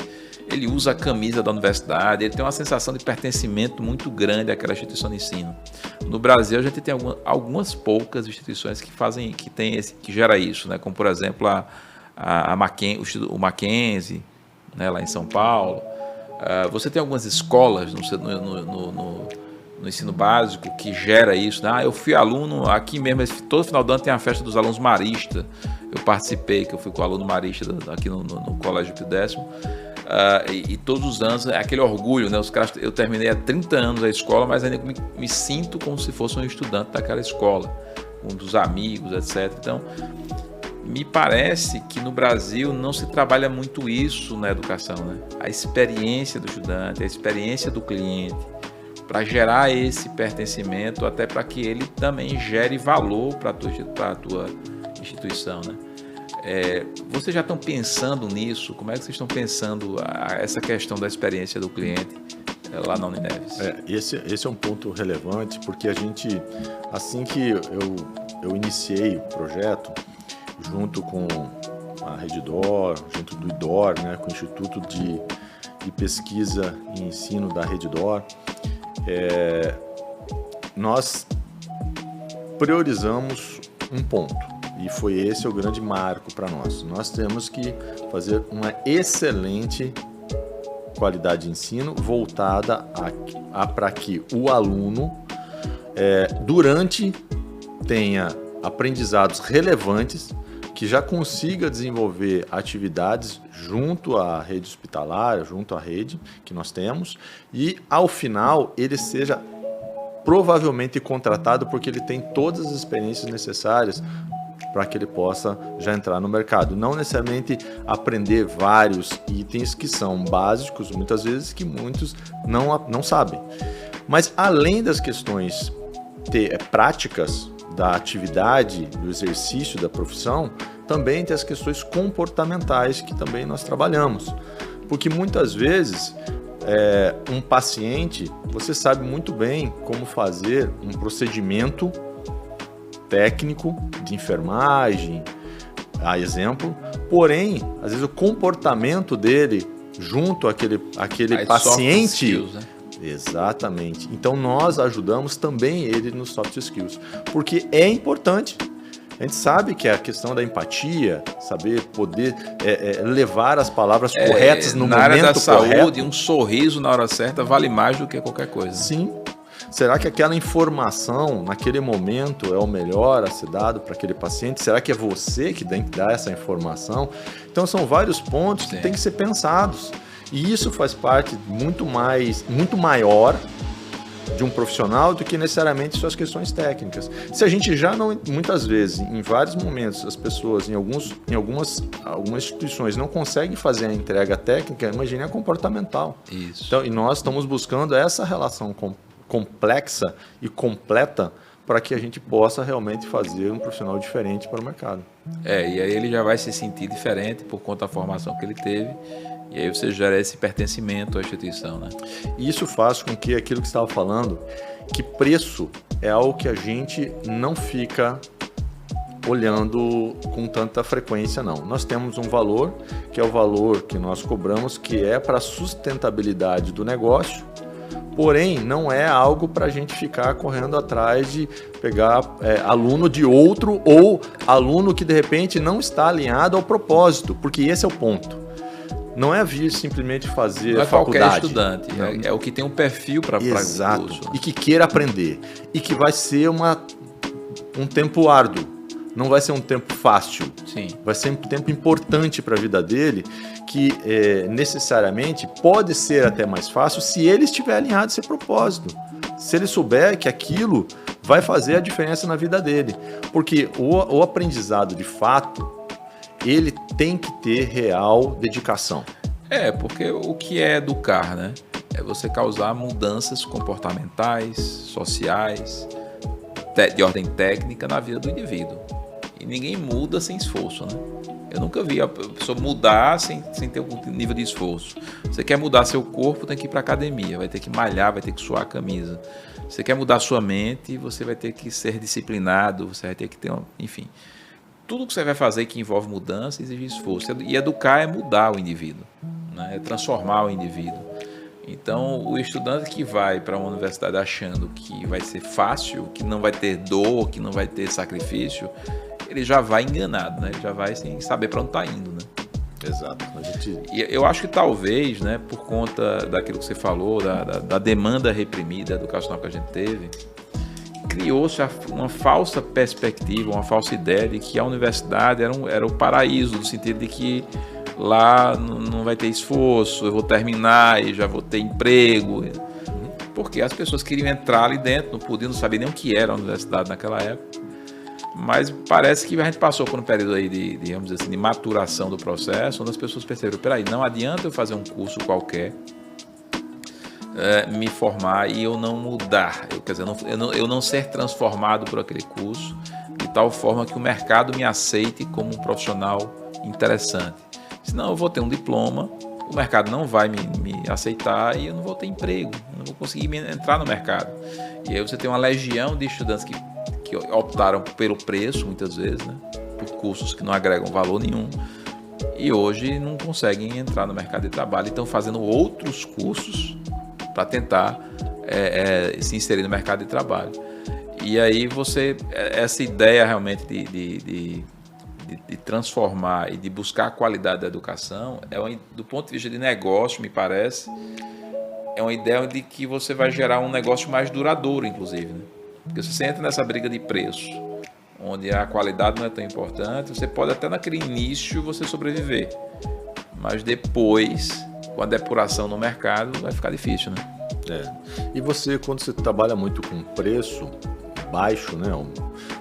ele usa a camisa da universidade, ele tem uma sensação de pertencimento muito grande àquela instituição de ensino. No Brasil, a gente tem algumas poucas instituições que gera isso, né? Como, por exemplo, o Mackenzie, né? Lá em São Paulo. Você tem algumas escolas no ensino básico que gera isso, né? Eu fui aluno aqui mesmo, todo final do ano tem a festa dos alunos maristas, eu participei, que eu fui com o aluno marista aqui no Colégio Pio X, e todos os anos é aquele orgulho, né? Eu terminei há 30 anos a escola, mas ainda me sinto como se fosse um estudante daquela escola, um dos amigos, etc. Então, me parece que no Brasil não se trabalha muito isso na educação, né? A experiência do estudante, a experiência do cliente, para gerar esse pertencimento, até para que ele também gere valor para a tua instituição, né? Vocês já estão pensando nisso? Como é que vocês estão pensando essa questão da experiência do cliente lá na Unineves? Esse é um ponto relevante, porque a gente, assim que eu iniciei o projeto, junto com a Reddor, junto do IDOR, né, com o Instituto de Pesquisa e Ensino da Reddor, nós priorizamos um ponto, e foi esse o grande marco para nós. Nós temos que fazer uma excelente qualidade de ensino voltada para que o aluno, tenha aprendizados relevantes, que já consiga desenvolver atividades junto à rede hospitalar, junto à rede que nós temos, e ao final ele seja provavelmente contratado porque ele tem todas as experiências necessárias para que ele possa já entrar no mercado. Não necessariamente aprender vários itens que são básicos, muitas vezes, que muitos não sabem. Mas além das questões práticas da atividade, do exercício da profissão, também tem as questões comportamentais que também nós trabalhamos. Porque muitas vezes um paciente, você sabe muito bem como fazer um procedimento técnico de enfermagem, a exemplo, porém, às vezes o comportamento dele junto àquele paciente... Skills, né? Exatamente. Então nós ajudamos também ele nos soft skills, porque é importante. A gente sabe que é a questão da empatia, saber poder levar as palavras corretas no momento correto. Na área da saúde, um sorriso na hora certa vale mais do que qualquer coisa. Sim. Será que aquela informação, naquele momento, é o melhor a ser dado para aquele paciente? Será que é você que tem que dar essa informação? Então, são vários pontos que têm que ser pensados. E isso faz parte muito maior de um profissional do que necessariamente suas questões técnicas. Se a gente já não, muitas vezes, em vários momentos, as pessoas, em algumas instituições não conseguem fazer a entrega técnica, imagine a comportamental. Isso. Então, e nós estamos buscando essa relação complexa e completa para que a gente possa realmente fazer um profissional diferente para o mercado. E aí ele já vai se sentir diferente por conta da formação que ele teve, e aí você gera esse pertencimento à instituição, né? E isso faz com que aquilo que você estava falando, que preço é algo que a gente não fica olhando com tanta frequência, não. Nós temos um valor, que é o valor que nós cobramos, que é para a sustentabilidade do negócio, Porém, não é algo para a gente ficar correndo atrás de pegar aluno de outro ou aluno que de repente não está alinhado ao propósito, porque esse é o ponto. Não é vir simplesmente fazer não é faculdade. Qualquer estudante, é o que tem um perfil para o curso. E que queira aprender. E que vai ser um tempo árduo. Não vai ser um tempo fácil. Sim. Vai ser um tempo importante para a vida dele, que necessariamente pode ser até mais fácil se ele estiver alinhado a esse propósito. Se ele souber que aquilo vai fazer a diferença na vida dele. Porque o aprendizado de fato, ele tem que ter real dedicação. Porque o que é educar, né? É você causar mudanças comportamentais, sociais, de ordem técnica na vida do indivíduo. E ninguém muda sem esforço, né? Eu nunca vi a pessoa mudar sem ter algum nível de esforço. Você quer mudar seu corpo, tem que ir para academia, vai ter que malhar, vai ter que suar a camisa. Você quer mudar sua mente, você vai ter que ser disciplinado, você vai ter que ter enfim. Tudo que você vai fazer que envolve mudança exige esforço. E educar é mudar o indivíduo, né? É transformar o indivíduo. Então, o estudante que vai para uma universidade achando que vai ser fácil, que não vai ter dor, que não vai ter sacrifício, ele já vai enganado, né? Ele já vai sem saber para onde está indo, né? Exato. E eu acho que talvez, né, por conta daquilo que você falou, da demanda reprimida educacional que a gente teve, criou-se uma falsa perspectiva, uma falsa ideia de que a universidade era o paraíso, no sentido de que lá não vai ter esforço, eu vou terminar e já vou ter emprego. Porque as pessoas queriam entrar ali dentro, não podiam, não saber nem o que era a universidade naquela época. Mas parece que a gente passou por um período aí digamos assim, de maturação do processo, onde as pessoas perceberam, peraí, não adianta eu fazer um curso qualquer, me formar e eu não mudar, eu não ser transformado por aquele curso, de tal forma que o mercado me aceite como um profissional interessante. Senão eu vou ter um diploma, o mercado não vai me aceitar e eu não vou ter emprego, eu não vou conseguir entrar no mercado. E aí você tem uma legião de estudantes que optaram pelo preço, muitas vezes, né? Por cursos que não agregam valor nenhum, e hoje não conseguem entrar no mercado de trabalho e estão fazendo outros cursos para tentar se inserir no mercado de trabalho. E aí essa ideia realmente de transformar e de buscar a qualidade da educação, do ponto de vista de negócio, me parece, é uma ideia de que você vai gerar um negócio mais duradouro, inclusive, né? Porque se você entra nessa briga de preço, onde a qualidade não é tão importante, você pode até naquele início você sobreviver, mas depois, com a depuração no mercado, vai ficar difícil, né? E você, quando você trabalha muito com preço baixo, né?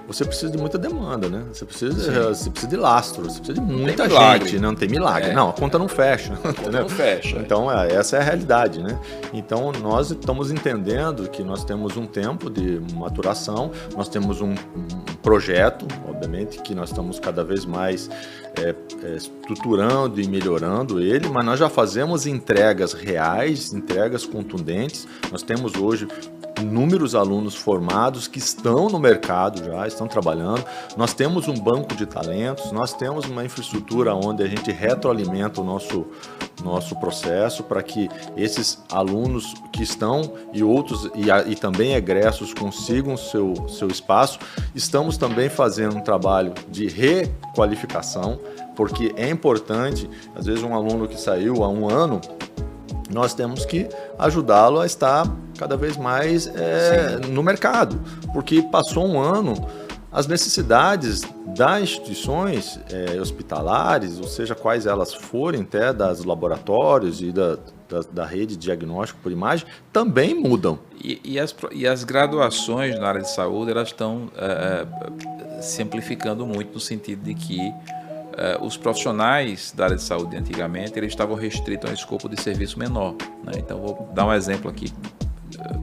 Você precisa de muita demanda, né? Você precisa de lastro, você precisa de muita gente, não tem milagre. Não, a conta não fecha. A conta não fecha. Então, essa é a realidade, né? Então, nós estamos entendendo que nós temos um tempo de maturação, nós temos um projeto, obviamente, que nós estamos cada vez mais estruturando e melhorando ele, mas nós já fazemos entregas reais, entregas contundentes. Nós temos hoje inúmeros alunos formados que estão no mercado já, estão trabalhando. Nós temos um banco de talentos, nós temos uma infraestrutura onde a gente retroalimenta o nosso processo para que esses alunos que estão e outros e também egressos consigam seu espaço. Estamos também fazendo um trabalho de requalificação, porque é importante, às vezes um aluno que saiu há um ano, nós temos que ajudá-lo a estar cada vez mais no mercado, porque passou um ano, as necessidades das instituições hospitalares, ou seja, quais elas forem, até das laboratórios e da rede de diagnóstico por imagem, também mudam. E as graduações na área de saúde, elas estão se amplificando muito, no sentido de que os profissionais da área de saúde antigamente, eles estavam restritos a um escopo de serviço menor, né? Então vou dar um exemplo aqui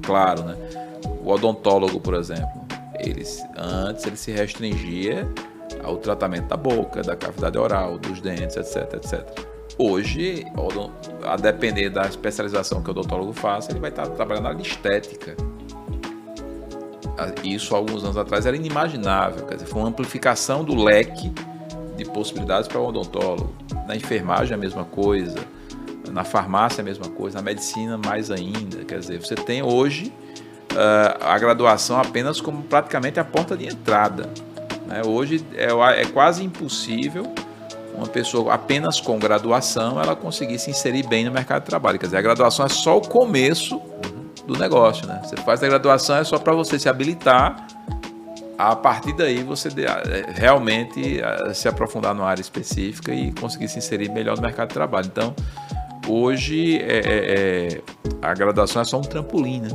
claro, né? O odontólogo, por exemplo, antes ele se restringia ao tratamento da boca, da cavidade oral, dos dentes, etc, etc. Hoje, a depender da especialização que o odontólogo faça, ele vai estar trabalhando na área de estética. Isso, há alguns anos atrás, era inimaginável. Quer dizer, foi uma amplificação do leque de possibilidades para o odontólogo. Na enfermagem, a mesma coisa. Na farmácia a mesma coisa, na medicina mais ainda. Quer dizer, você tem hoje a graduação apenas como praticamente a porta de entrada, né? Hoje é quase impossível uma pessoa apenas com graduação ela conseguir se inserir bem no mercado de trabalho. Quer dizer, a graduação é só o começo do negócio, né? Você faz a graduação é só para você se habilitar. A partir daí você realmente se aprofundar numa área específica e conseguir se inserir melhor no mercado de trabalho. Então, hoje a graduação é só um trampolim, né?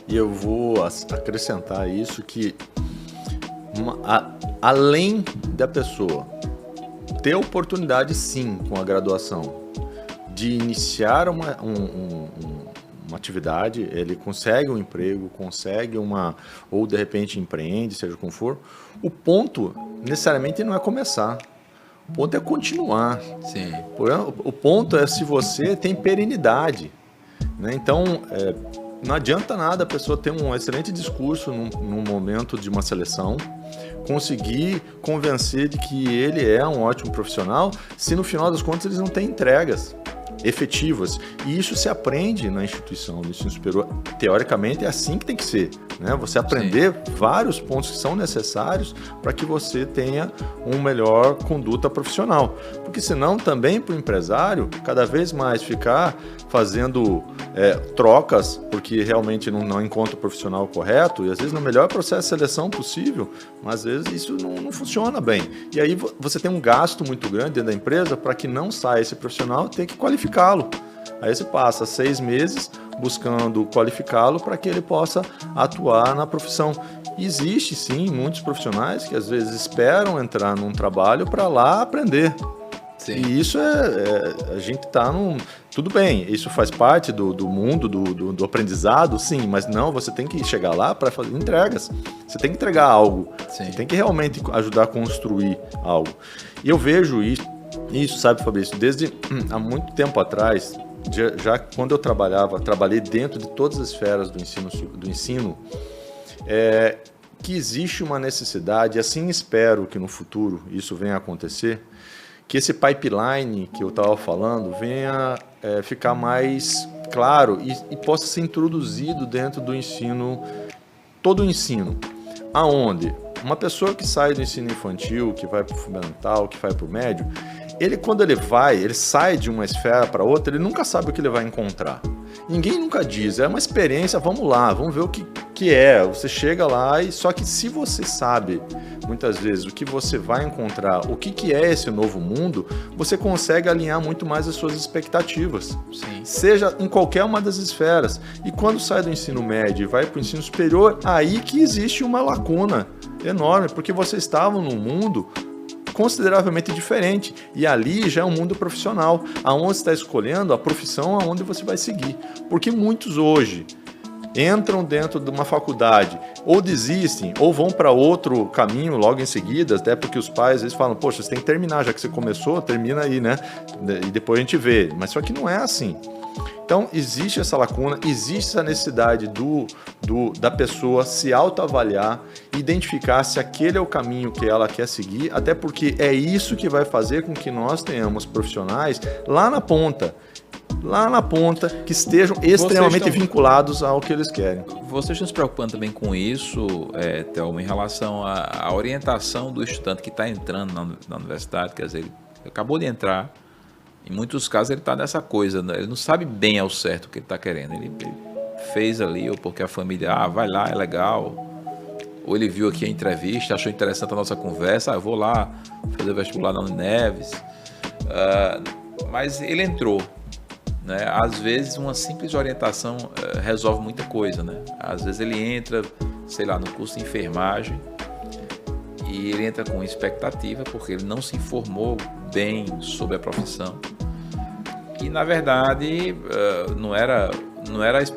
E eu vou acrescentar isso que além da pessoa ter oportunidade sim com a graduação de iniciar uma atividade, ele consegue um emprego, consegue ou de repente empreende, seja como for, o ponto necessariamente não é começar. O ponto é continuar. Sim. O ponto é se você tem perenidade, né? Então, não adianta nada a pessoa ter um excelente discurso num momento de uma seleção, conseguir convencer de que ele é um ótimo profissional, se no final das contas eles não têm entregas efetivas. E isso se aprende na instituição do ensino superior. Teoricamente é assim que tem que ser, né? Você aprender vários pontos que são necessários para que você tenha uma melhor conduta profissional. Porque senão também para o empresário cada vez mais ficar fazendo trocas porque realmente não encontra o profissional correto, e às vezes no melhor processo de seleção possível, mas às vezes isso não funciona bem. E aí você tem um gasto muito grande dentro da empresa para que não saia esse profissional, ter que qualificá-lo. Aí você passa 6 meses buscando qualificá-lo para que ele possa atuar na profissão. E existe sim muitos profissionais que às vezes esperam entrar num trabalho para lá aprender. Sim. E isso a gente está tudo bem, isso faz parte do mundo do aprendizado, sim, mas não, você tem que chegar lá para fazer entregas. Você tem que entregar algo, sim. Você tem que realmente ajudar a construir algo. E eu vejo isso, sabe, Fabrício, desde há muito tempo atrás, já quando eu trabalhei dentro de todas as esferas do ensino, que existe uma necessidade, assim espero que no futuro isso venha a acontecer, que esse pipeline que eu estava falando venha ficar mais claro e possa ser introduzido dentro do ensino, todo o ensino, aonde uma pessoa que sai do ensino infantil, que vai para o fundamental, que vai para o médio, quando ele sai de uma esfera para outra, ele nunca sabe o que ele vai encontrar. Ninguém nunca diz, é uma experiência, vamos lá, vamos ver o que é. Você chega lá só que se você sabe, muitas vezes, o que você vai encontrar, o que é esse novo mundo, você consegue alinhar muito mais as suas expectativas. Sim. Seja em qualquer uma das esferas. E quando sai do ensino médio e vai para o ensino superior, aí que existe uma lacuna enorme, porque você estava num mundo consideravelmente diferente, e ali já é um mundo profissional, aonde você está escolhendo a profissão aonde você vai seguir, porque muitos hoje entram dentro de uma faculdade, ou desistem, ou vão para outro caminho logo em seguida, até porque os pais às vezes falam, poxa, você tem que terminar, já que você começou, termina aí, né? E depois a gente vê, mas só que não é assim. Então, existe essa lacuna, existe essa necessidade da pessoa se autoavaliar, identificar se aquele é o caminho que ela quer seguir, até porque é isso que vai fazer com que nós tenhamos profissionais lá na ponta, que estejam extremamente vinculados ao que eles querem. Vocês estão se preocupando também com isso, Thelma, em relação à orientação do estudante que está entrando na universidade, quer dizer, ele acabou de entrar. Em muitos casos ele está nessa coisa, né? Ele não sabe bem ao certo o que ele está querendo. Ele fez ali, ou porque a família, vai lá, é legal. Ou ele viu aqui a entrevista, achou interessante a nossa conversa, eu vou lá fazer vestibular na Unineves. Mas ele entrou, né? Às vezes uma simples orientação resolve muita coisa, né? Às vezes ele entra, sei lá, no curso de enfermagem, e ele entra com expectativa, porque ele não se informou bem sobre a profissão. E, na verdade, não era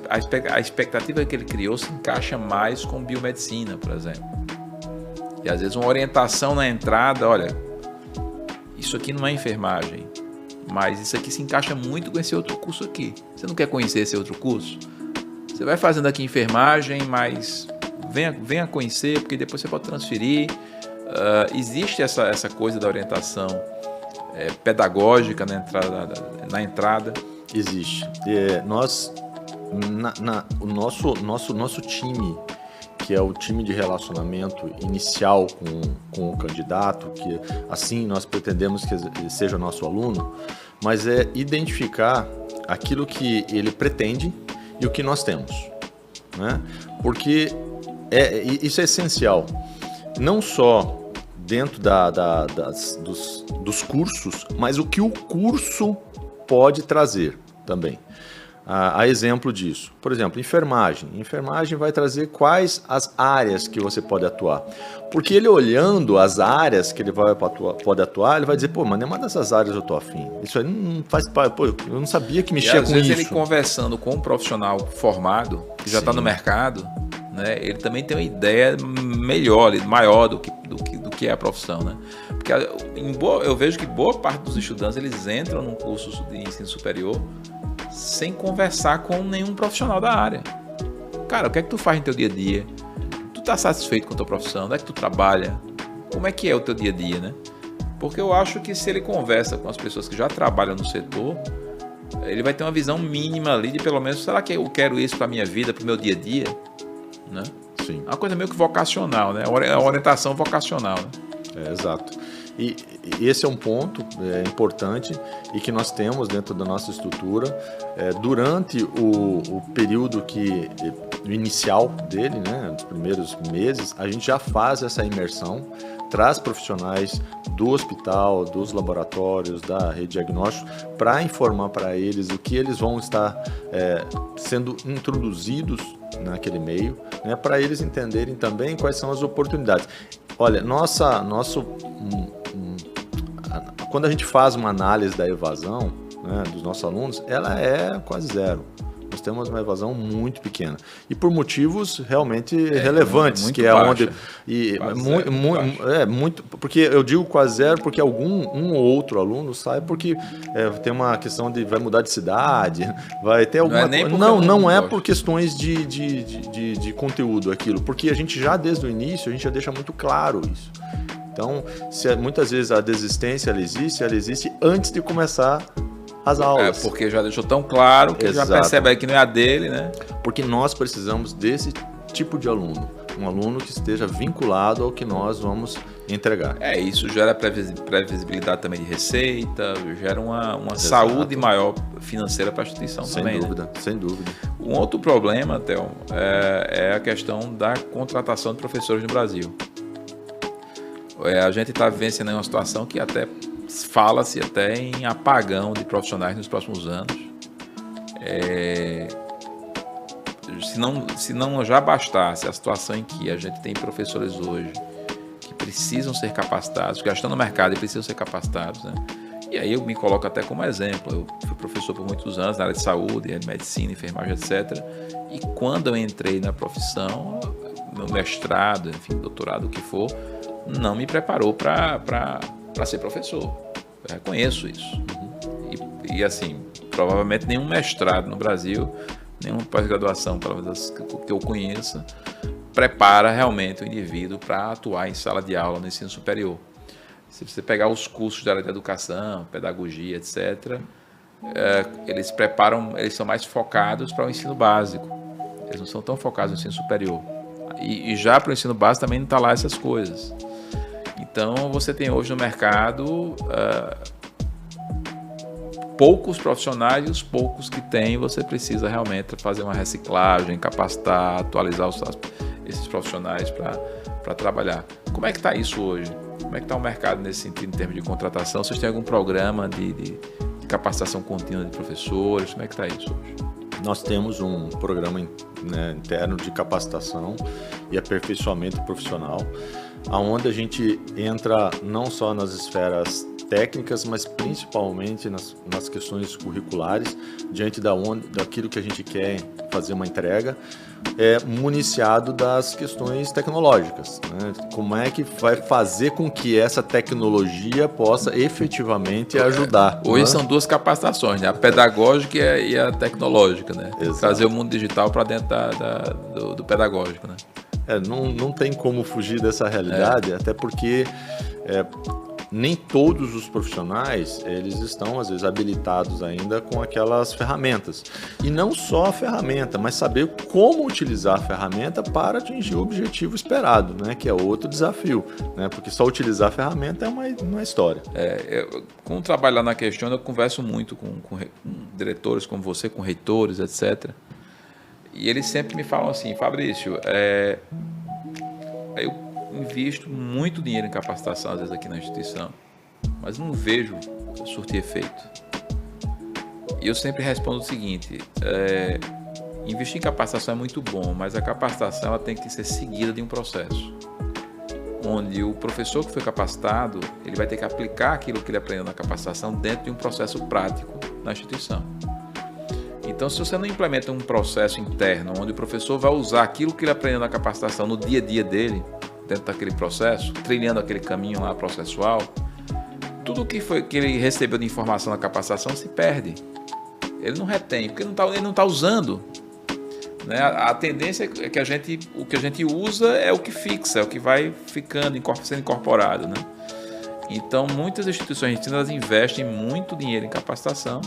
a expectativa que ele criou se encaixa mais com biomedicina, por exemplo. E, às vezes, uma orientação na entrada, olha, isso aqui não é enfermagem, mas isso aqui se encaixa muito com esse outro curso aqui. Você não quer conhecer esse outro curso? Você vai fazendo aqui enfermagem, mas venha conhecer, porque depois você pode transferir. Existe essa coisa da orientação pedagógica na entrada? Existe. O nosso time, que é o time de relacionamento inicial com o candidato, que assim nós pretendemos que ele seja nosso aluno, mas é identificar aquilo que ele pretende e o que nós temos, né? Porque isso é essencial, não só dentro dos cursos, mas o que o curso pode trazer também. A exemplo disso, por exemplo, enfermagem. Enfermagem vai trazer quais as áreas que você pode atuar. Porque ele olhando as áreas que ele pode atuar, ele vai dizer, pô, mas nenhuma dessas áreas eu tô afim. Isso aí não faz parte, pô, eu não sabia que mexia com isso. E às vezes ele conversando com um profissional formado, que já está no mercado, né, ele também tem uma ideia melhor, maior do que é a profissão, né? Porque eu vejo que boa parte dos estudantes, eles entram num curso de ensino superior sem conversar com nenhum profissional da área. Cara, o que é que tu faz no teu dia a dia? Tu tá satisfeito com a tua profissão? Onde é que tu trabalha? Como é que é o teu dia a dia, né? Porque eu acho que se ele conversa com as pessoas que já trabalham no setor, ele vai ter uma visão mínima ali de pelo menos, será que eu quero isso para minha vida, para o meu dia a dia? Né? Sim. É uma coisa meio que vocacional, né? É uma orientação vocacional, né? Exato. E esse é um ponto importante e que nós temos dentro da nossa estrutura. Durante o período inicial dele, né, nos primeiros meses, a gente já faz essa imersão, traz profissionais do hospital, dos laboratórios, da rede diagnóstico, para informar para eles o que eles vão estar sendo introduzidos naquele meio, né, para eles entenderem também quais são as oportunidades. Olha, quando a gente faz uma análise da evasão, né, dos nossos alunos, ela é quase zero. Nós temos uma evasão muito pequena. E por motivos realmente relevantes, que é baixa. muito. Porque eu digo quase zero porque um ou outro aluno sai porque tem uma questão de vai mudar de cidade, vai ter alguma coisa. Não é por questões de conteúdo aquilo, porque a gente já desde o início a gente já deixa muito claro isso. Então, muitas vezes a desistência ela existe antes de começar as aulas. Porque já deixou tão claro que já percebe aí que não é a dele, né? Porque nós precisamos desse tipo de aluno. Um aluno que esteja vinculado ao que nós vamos entregar. Isso gera previsibilidade também de receita, gera uma saúde maior financeira para a instituição também. Sem dúvida. Um outro problema, Theo, é a questão da contratação de professores no Brasil. A gente está vivenciando uma situação que até fala-se até em apagão de profissionais nos próximos anos. Se não já bastasse a situação em que a gente tem professores hoje que precisam ser capacitados, que já estão no mercado e precisam ser capacitados, né? E aí eu me coloco até como exemplo. Eu fui professor por muitos anos na área de saúde, de medicina, enfermagem, etc. E quando eu entrei na profissão, meu mestrado, enfim, doutorado, o que for, não me preparou para ser professor. Eu reconheço isso. E assim, provavelmente nenhum mestrado no Brasil, nenhuma pós-graduação, pelo menos que eu conheça, prepara realmente o indivíduo para atuar em sala de aula no ensino superior. Se você pegar os cursos da área de educação, pedagogia, etc., eles são mais focados para o ensino básico. Eles não são tão focados no ensino superior. E já para o ensino básico também não está lá essas coisas. Então, você tem hoje no mercado poucos profissionais e os poucos que tem, você precisa realmente fazer uma reciclagem, capacitar, atualizar esses profissionais para trabalhar. Como é que está isso hoje? Como é que está o mercado nesse sentido, em termos de contratação? Vocês têm algum programa de capacitação contínua de professores? Como é que está isso hoje? Nós temos um programa interno de capacitação e aperfeiçoamento profissional, onde a gente entra não só nas esferas técnicas, mas principalmente nas questões curriculares, diante daquilo que a gente quer fazer uma entrega, municiado das questões tecnológicas, né? Como é que vai fazer com que essa tecnologia possa efetivamente ajudar? Hoje são duas capacitações, né? A pedagógica e a tecnológica, né? Trazer o mundo digital para dentro do pedagógico, né? Não tem como fugir dessa realidade, até porque nem todos os profissionais, eles estão, às vezes, habilitados ainda com aquelas ferramentas. E não só a ferramenta, mas saber como utilizar a ferramenta para atingir o objetivo esperado, né? Que é outro desafio, né? Porque só utilizar a ferramenta é uma história. Com o trabalho lá na Questiona, eu converso muito com diretores como você, com reitores, etc. E eles sempre me falam assim, Fabrício, eu invisto muito dinheiro em capacitação, às vezes, aqui na instituição, mas não vejo surtir efeito. E eu sempre respondo o seguinte, investir em capacitação é muito bom, mas a capacitação ela tem que ser seguida de um processo, onde o professor que foi capacitado, ele vai ter que aplicar aquilo que ele aprendeu na capacitação dentro de um processo prático na instituição. Então, se você não implementa um processo interno, onde o professor vai usar aquilo que ele aprendeu na capacitação no dia a dia dele, dentro daquele processo, trilhando aquele caminho lá processual, tudo que ele recebeu de informação na capacitação se perde. Ele não retém, porque ele não está usando. Né? A tendência é que o que a gente usa é o que fixa, é o que vai ficando, sendo incorporado. Né? Então, muitas instituições argentinas investem muito dinheiro em capacitação,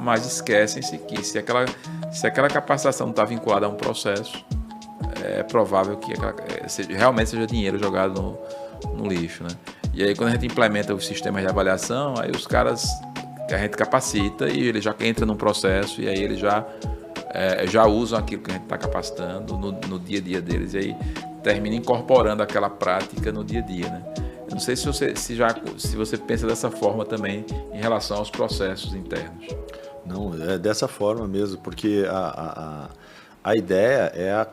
mas esquecem-se que se aquela capacitação não está vinculada a um processo, é provável que realmente seja dinheiro jogado no lixo, né? E aí, quando a gente implementa os sistemas de avaliação, aí os caras que a gente capacita e ele já entra num processo e aí eles já usam aquilo que a gente está capacitando no dia a dia deles e aí termina incorporando aquela prática no dia a dia, né? Eu não sei se você pensa dessa forma também em relação aos processos internos. Não, é dessa forma mesmo, porque a ideia é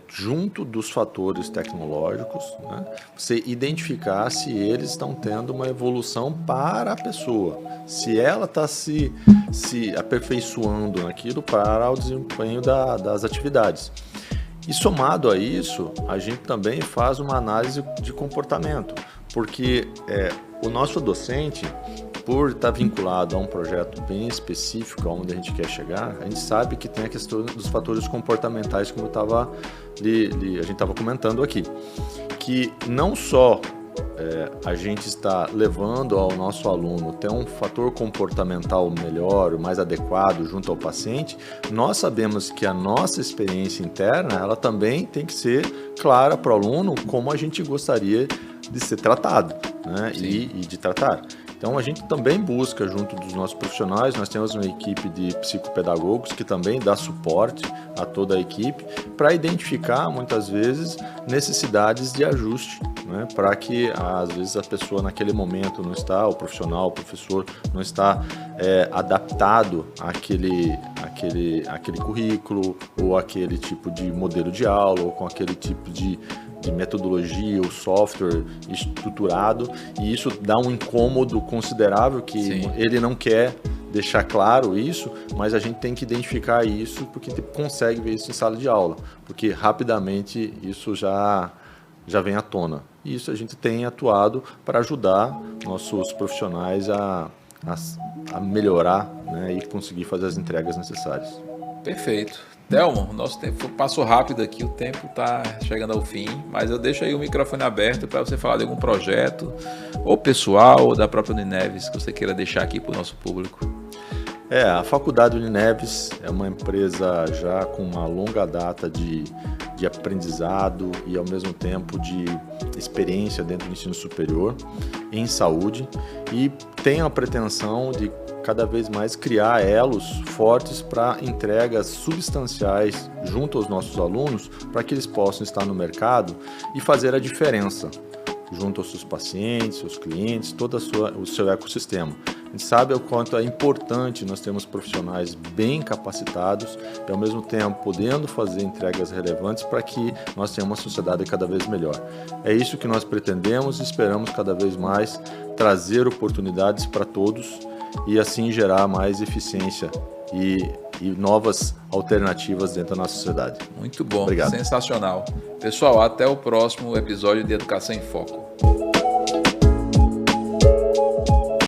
junto dos fatores tecnológicos, né, você identificar se eles estão tendo uma evolução para a pessoa, se ela está se aperfeiçoando naquilo para o desempenho das atividades. E somado a isso, a gente também faz uma análise de comportamento, porque o nosso docente, por estar vinculado a um projeto bem específico, onde a gente quer chegar, a gente sabe que tem a questão dos fatores comportamentais, como a gente estava comentando aqui, que não só a gente está levando ao nosso aluno ter um fator comportamental melhor, mais adequado junto ao paciente, nós sabemos que a nossa experiência interna, ela também tem que ser clara para o aluno como a gente gostaria de ser tratado, né? e de tratar. Então, a gente também busca, junto dos nossos profissionais, nós temos uma equipe de psicopedagogos que também dá suporte a toda a equipe para identificar, muitas vezes, necessidades de ajuste, né? Para que, às vezes, a pessoa naquele momento não está, o profissional, o professor não está adaptado àquele currículo ou aquele tipo de modelo de aula ou com aquele tipo de metodologia, o software estruturado, e isso dá um incômodo considerável que ele não quer deixar claro isso, mas a gente tem que identificar isso porque consegue ver isso em sala de aula, porque rapidamente isso já vem à tona. E isso a gente tem atuado para ajudar nossos profissionais a melhorar, né, e conseguir fazer as entregas necessárias. Perfeito. Thelmo, nosso tempo passou rápido aqui, o tempo está chegando ao fim, mas eu deixo aí o microfone aberto para você falar de algum projeto, ou pessoal, ou da própria Unineves, que você queira deixar aqui para o nosso público. A Faculdade Unineves é uma empresa já com uma longa data de aprendizado e, ao mesmo tempo, de experiência dentro do ensino superior em saúde, e tem a pretensão de cada vez mais criar elos fortes para entregas substanciais junto aos nossos alunos, para que eles possam estar no mercado e fazer a diferença junto aos seus pacientes, seus clientes, todo o seu ecossistema. A gente sabe o quanto é importante nós termos profissionais bem capacitados e, ao mesmo tempo, podendo fazer entregas relevantes para que nós tenhamos uma sociedade cada vez melhor. É isso que nós pretendemos e esperamos cada vez mais trazer oportunidades para todos e assim gerar mais eficiência e novas alternativas dentro da nossa sociedade. Muito bom, obrigado. Sensacional. Pessoal, até o próximo episódio de Educação em Foco.